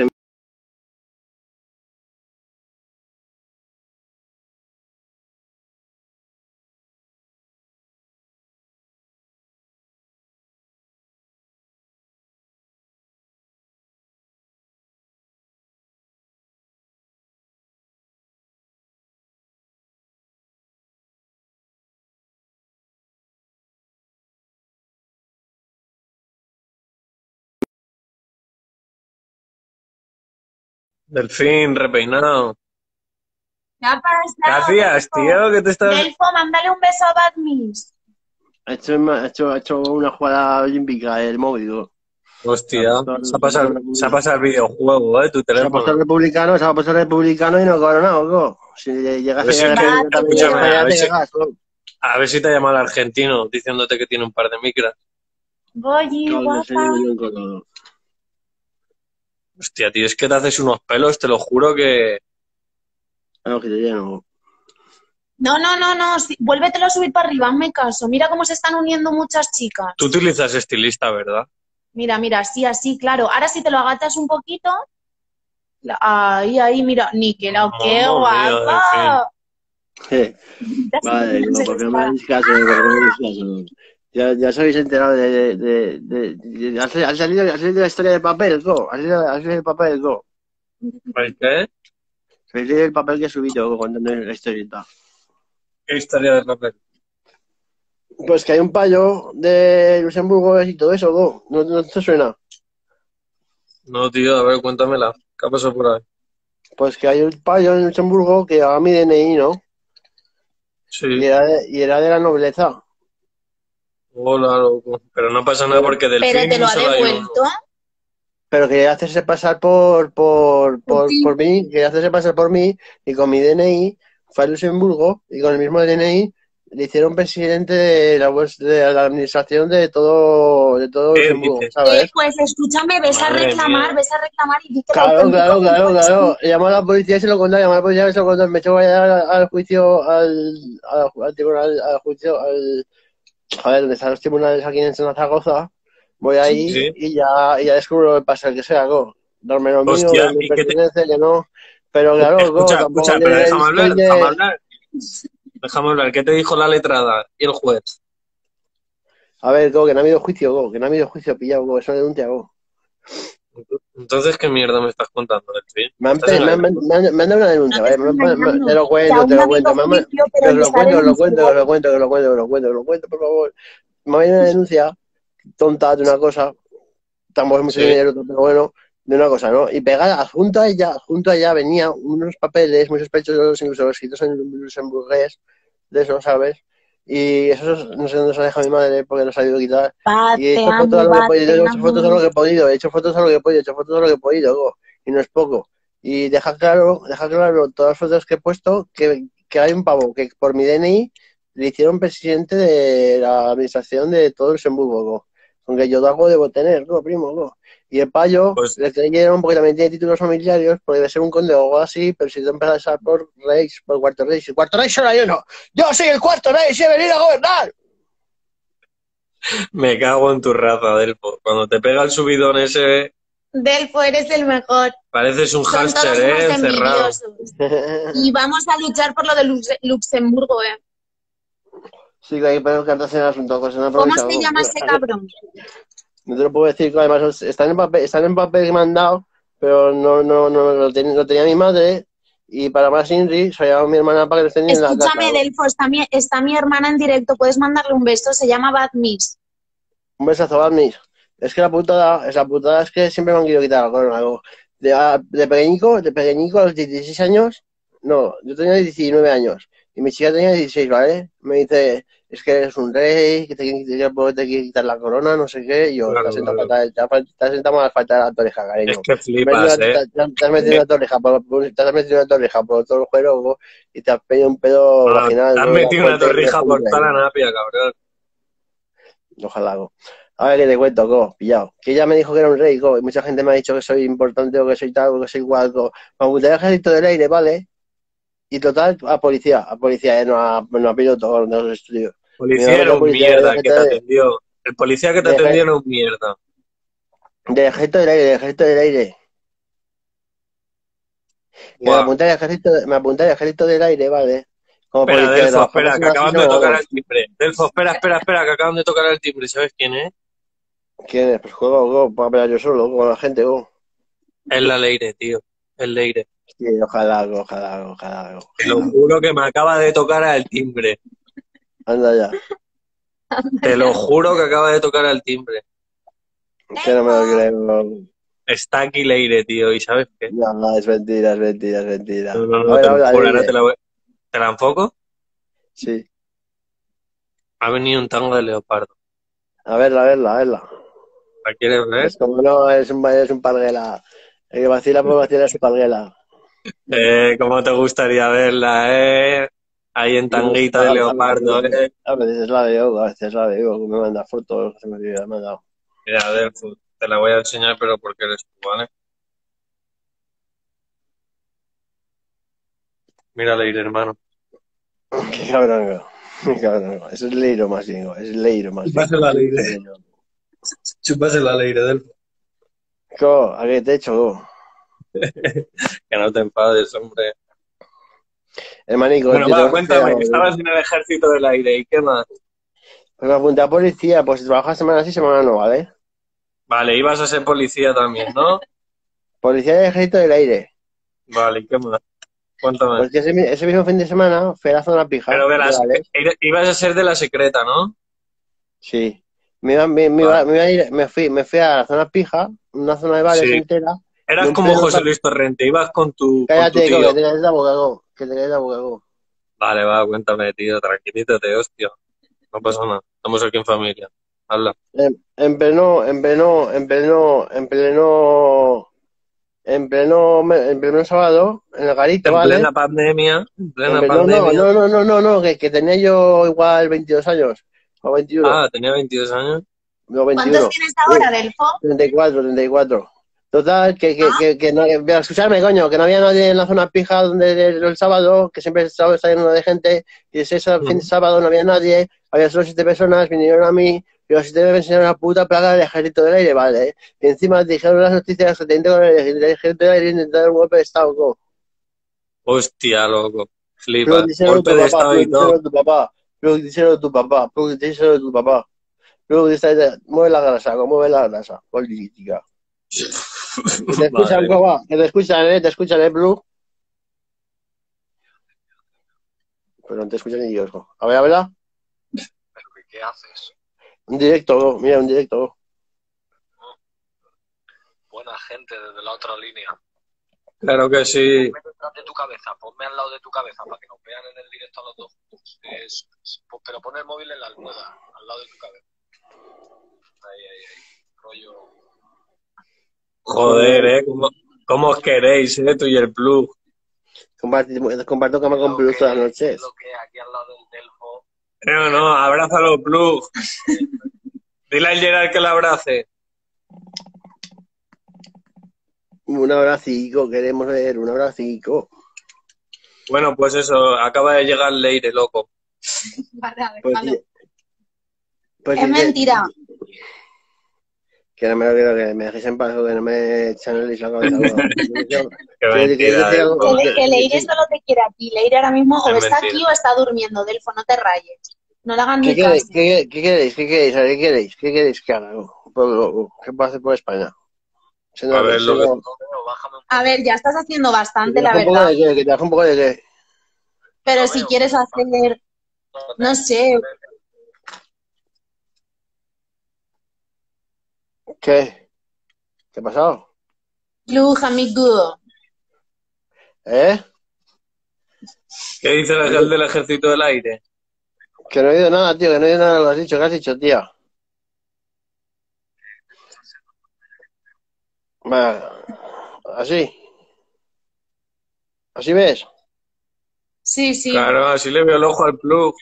Delfín, repeinado. ¿Qué ha pasado? ¿Qué hacías, tío? ¿Qué te estás...? Delfo, mándale un beso a Badmis. ha hecho una jugada olímpica el móvil, digo. Hostia, se ha pasado el videojuego, tu teléfono. Se ha puesto republicano y no ha coronado, ¿no? Si llegase a ver si te llama el argentino diciéndote que tiene un par de micras. Goyi, guapa. Hostia, tío, es que te haces unos pelos, te lo juro que... No, que te lleno. No. Sí, vuélvetelo a subir para arriba, hazme caso. Mira cómo se están uniendo muchas chicas. Tú utilizas estilista, ¿verdad? Mira, así, claro. Ahora si te lo agachas un poquito... Ahí, mira. Niquelao, qué guapa. Vale, no, porque no me hagáis caso. Ya os habéis enterado ha salido la historia del papel, ¿no? Ha salido el papel, ¿no? ¿El qué? Ha salido el papel que he subido contando la historieta. ¿Qué historia del papel? Pues que hay un payo de Luxemburgo y todo eso, ¿no te suena? No, tío, a ver, cuéntamela. ¿Qué ha pasado por ahí? Pues que hay un payo en Luxemburgo que haga mi DNI, ¿no? Sí. Y era de la nobleza. Hola, loco. Pero no pasa nada porque del Pero fin te lo ha solo hay devuelto. uno. Pero quería hacerse pasar por mí, quería hacerse pasar por mí y con mi DNI fue a Luxemburgo y con el mismo DNI le hicieron presidente de la administración de todo ¿Qué Luxemburgo, dices? ¿sabes? Pues escúchame, ves a Madre reclamar mía. y di que el Claro, auténtico claro, claro, culpable es claro. Llamó a la policía y se lo contó, llamó a la policía y se lo contó. Me echó al juicio, al tribunal, al juicio, a ver, donde están los tribunales aquí en Zaragoza. Voy Sí, ahí sí. y ya descubro el pasa, el que sea, go. Darme lo mío, que Hostia, es mi ¿y qué te... pertenencia, que no. Pero claro, go, Escucha, tampoco escucha, pero déjame hablar, soy déjame de... hablar. Déjame hablar. ¿Qué te dijo la letrada y el juez? A ver, go, que no ha habido juicio, go, que no ha habido juicio pillado, go, eso denuncia, go. Entonces, ¿qué mierda me estás contando, Delfín? Me han, ¿Estás pe- me han, engañando? me han- me han dado una denuncia, No te ¿vale? está engañando, Te lo que cuento, aún te no ha lo habido cuento. juicio, Que pero os le lo está cuento, que os lo cuento, que os denunciando. lo cuento, que os lo cuento, que os lo cuento, por favor. Me ha venido una denuncia tonta de una cosa, tampoco es mucho Sí. dinero, pero bueno, de una cosa, ¿no? Y pegada, junto a ella venía unos papeles muy sospechosos, incluso escritos en luxemburgués, de eso, ¿sabes? Y eso no sé dónde se deja mi madre porque no se ha ido a quitar. Y he hecho fotos a lo que he podido, he hecho fotos a lo que he podido, he hecho fotos a lo que he podido, he hecho fotos a lo que he podido, go, y no es poco. Y deja claro todas las fotos que he puesto que hay un pavo que por mi DNI le hicieron presidente de la administración de todo Luxemburgo, go. Aunque yo algo debo tener, go, primo, go. Y el payo Pues, le creyeron porque también tiene títulos familiares, porque debe ser un conde o algo así, pero si tú empiezas a por Reis, por cuarto rey, si cuarto rey solo hay uno. Yo soy el cuarto rey, si he venido a gobernar. me cago en tu raza, Delfo. Cuando te pega el subidón ese, Delfo, eres el mejor. pareces un Son hámster, todos unos encerrado. envidiosos. Y vamos a luchar por lo de Luxemburgo, ¿eh? Sí, que hay que poner cartas en el asunto, cosa no ¿Cómo improvisa. se llama ese cabrón? No te lo puedo decir, que además están en papel que me han dado, pero no lo tenía mi madre, y para más Inri, se llama mi hermana para que lo estén en la casa. Escúchame, Delfo, está mi hermana en directo, puedes mandarle un beso, se llama Bad Miss. Un besazo, Badmis. Es que la putada es que siempre me han querido quitar la corona. Algo. De pequeñico, a los 16 años, no, yo tenía 19 años y mi chica tenía 16, ¿vale? Me dice, es que eres un rey, que te quiere quitar la corona, no sé qué, y yo, Claro, te has sentado claro. fatal, te has sentado mal falta de la torreja, Es cariño. que flipas, ¿eh? Te has metido una torreja por todo el juego y te has pedido un pedo Bueno, vaginal. te has ¿No? La metido una fuente torrija por de toda la napia, cabrón. Ojalá, go. A ver, que te cuento, go, pillado. Que ella me dijo que era un rey, go, y mucha gente me ha dicho que soy importante o que soy tal o que soy igual, go. Me apunté al ejército del aire, ¿vale? Y total, a policía, no a piloto, no a los estudios. Policía era un mierda que te atendió. El policía que te atendió era un mierda. Del ejército del aire, del ejército del aire. Que Guau. me apunté al ejército del aire, ¿vale? Como Espera, policía Delfo, de espera, que acaban de tocar el timbre. Delfo, espera, que acaban de tocar el timbre. ¿Sabes quién es? ¿Quién es? Pues juego, go, para pelear yo solo, con la gente, go. Es la Leire, tío. El Leire. Sí, ojalá, go. Te lo juro que me acaba de tocar al timbre. Anda ya. Te lo juro que acaba de tocar al timbre. Que no me lo creo. Está aquí Leire, tío. ¿Y sabes qué? No, es mentira. No, A ver, te lo habla, juro. Ahora dile. ¿Te la enfoco? Sí. Ha venido un tango de leopardo. A verla. ¿La quieres ver? Es como no, es un parguela. El que vacila por vacilar es un parguela. ¿Cómo te gustaría verla, Ahí en tanguita de leopardo, A veces la veo, que me manda fotos, que se me ha mandado. Mira, a ver, te la voy a enseñar, pero porque eres tú, ¿vale? Mira, Leire, hermano. Qué cabrón. Eso es Leiro más bien, es Leiro más bien. Chúpasela, Leire. Chúpasela, Leire, Delfo. ¿A qué te he hecho, go? Que no te enfades, hombre. Hermanico, Bueno, yo va, tengo cuéntame, que que estabas en el ejército del aire, ¿y qué más? pues me apunté a policía, pues si trabajas semana sí, semana no, ¿vale? Vale, ibas a ser policía también, ¿no? Policía del ejército del aire. Vale, ¿y qué más? Cuéntame. Pues que ese mismo fin de semana fui a la zona pija. Pero ¿vale? ibas a ser de la secreta, ¿no? Sí. Me fui a la zona pija, una zona de bares Sí. entera. Eras como José Luis Torrente, ibas con tu Cállate, tío. que te caes la boca, go. Que te caes la boca, go. Vale, va, cuéntame, tío, tranquilízate, hostia. No pasa nada, estamos aquí en familia. Habla. En en pleno sábado, en el garito, En ¿vale? plena pandemia. En plena No, pandemia. no, que tenía yo igual 22 años, o 21, Ah, tenía 22 años. no, ¿Cuántos 21, tienes ahora, Delfo? 34. Total, Ah, que no, escuchadme, coño, que no había nadie en la zona pija donde el sábado, que siempre el sábado está lleno de gente, y ese fin de sábado no había nadie, había solo 7 personas, vinieron a mí, y los 7 me enseñaron una puta plaga del ejército del aire, ¿vale? Y encima dijeron las noticias que te con el ejército del aire intentar un golpe de estado, co. Hostia, loco. Pero Flipas. díselo a Golpe tu de papá, estado pero y díselo todo. a tu papá, pero díselo a tu papá, pero díselo a tu papá. Luego mueve la grasa, mueve la grasa, política. Que te escuchan, Madre mía. coba, que te escuchan, Blue. Pero no te escuchan ni Dios, jo. A ver, habla. ¿Pero qué haces? Un directo, mira, un directo. Buena gente desde la otra línea. Claro que sí. Ponme detrás de tu cabeza, ponme al lado de tu cabeza para que nos vean en el directo a los dos juntos. Pero pon el móvil en la almohada, al lado de tu cabeza. Ahí. Rollo. Joder, ¿Cómo os queréis, tú y el plug? Comparto cama con Blue todas las noches. Lo que aquí al lado del Delfo. No, abrázalo, plug. Dile al Gerard que lo abrace. Un abracico, queremos ver un abracico. Bueno, pues eso, acaba de llegar Leire, loco. vale, a ver, Pues, vale. pues Es dice- mentira. Que no me lo quiero, que me dejéis en paz, que no me chaneléis la cabeza. Bueno. Qué mentira, Delfo. Que Leire solo te quiere a ti. Leire ahora mismo o Es está mentira. aquí o está durmiendo. Delfo, no te rayes. No le hagan ¿Qué ni queréis? caso. ¿Qué queréis? A ver, ¿qué queréis que haga? ¿Qué puedo hacer por España? A ver, lo que- Bájame un A ver, ya estás haciendo que bastante, te la baje un poco verdad. de qué, que te baje un poco de qué. Pero si quieres hacer, no sé, ¿Qué? ¿Qué ha pasado? plug, amigo. ¿Eh? ¿Qué dice el del Ejército del Aire? Que no he oído nada, tío, que no he oído nada de lo que has dicho. ¿Qué has dicho, tía? Va, así. ¿Así ves? Sí, sí. Claro, así le veo el ojo al plug.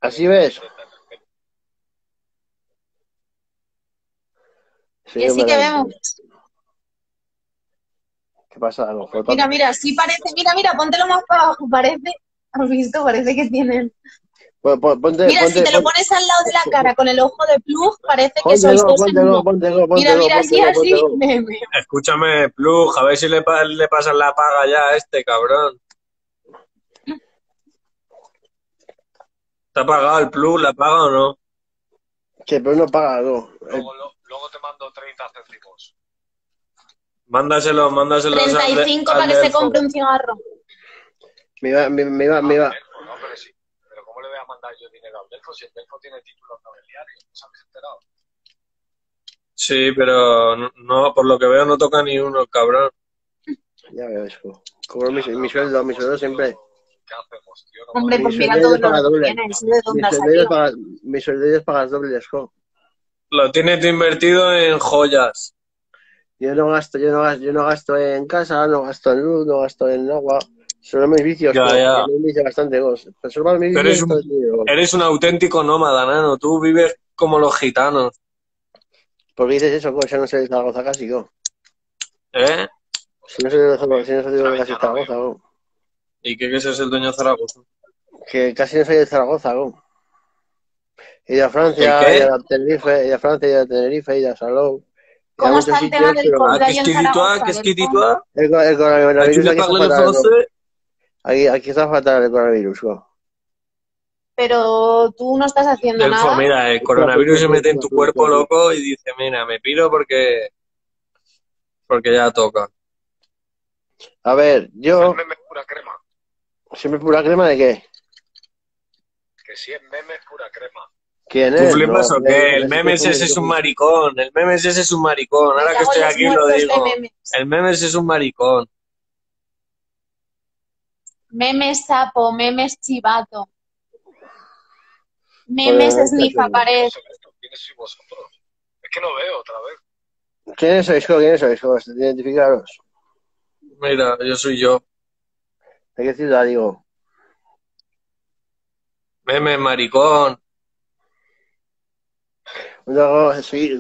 ¿Así ves? Que sí que vemos. ¿Qué pasa? A lo mejor Mira, sí parece. Mira, póntelo más para abajo, parece. ¿Has visto? Parece que tienen. Ponte, Mira, si te lo pones al lado de la cara con el ojo de plug, parece que sois dos en uno. Mira, así, meme. Escúchame, plug, a ver si le pasan la paga ya a este cabrón. ¿Te ha pagado el plug? ¿La paga o no? Que pero no paga, no. Luego te mando 30 céntimos. Mándaselo 35 al para que se Delfo. compre un cigarro. Me iba. No, pero sí. Pero ¿cómo le voy a mandar yo dinero al Delfo si el Delfo tiene títulos nobiliarios? ¿No se habéis enterado? Sí, pero no, por lo que veo no toca ni uno, el cabrón. Ya veo eso. Cobro mi sueldo siempre. ¿Qué hacemos, tío? No Hombre, pues Mi mira sueldo todo es lo que doble. tienes. ¿De dónde ha salido? Mi sueldo es pagas dobles, jo. Lo tienes invertido en joyas. Yo no gasto en casa, no gasto en luz, no gasto en agua. Solo mis vicios, Ya, jo, ya. porque me vicio bastante, gos. Pero solo para mis Pero vicios todo el dinero. eres un auténtico nómada, nano. Tú vives como los gitanos. ¿Por qué dices eso, co? Ya no soy de Zaragoza casi, co. ¿Eh? Si no soy de casi Zaragoza, co. ¿Y qué es el dueño de Zaragoza? Que casi no soy de Zaragoza, co. He ido a Francia, ¿El qué? he ido a Tenerife, he ido a Francia, he ido a Tenerife, he ido a Salou. ¿Cómo está el tema del COVID ahí en Zaragoza? ¿Qué esquititoa? El coronavirus aquí está fatal. Aquí está fatal el coronavirus, co. Pero tú no estás haciendo Delfo, nada. mira, el coronavirus se mete en tu cuerpo, loco, y dice, mira, me piro porque ya toca. A ver, yo... El meme es pura crema. ¿Siempre pura crema de qué? Que si es meme es pura crema. ¿Quién ¿Tú es? flipas No, o qué? El no, meme ese es un maricón. El meme ese es un maricón. Ahora que estoy aquí lo digo. El meme ese es un maricón. Memes sapo, memes chivato. Memes Joder, snifa pared. ¿Quiénes sois vosotros? Es que no veo otra vez. ¿Quiénes sois, jo? ¿Quiénes sois, jo? Identificaros. Mira, yo soy yo. ¿De qué ciudad, digo? Meme, maricón. No, sí.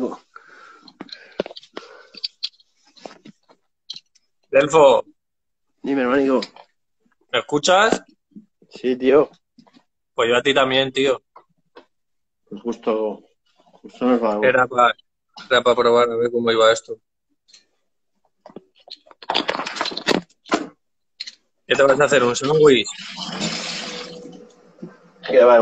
Delfo, Dime, hermanico. ¿me escuchas? Sí, tío. Pues yo a ti también, tío. Pues justo nos va algo. Era para probar a ver cómo iba esto. ¿Qué te vas a hacer? ¿Un sándwich? Que va,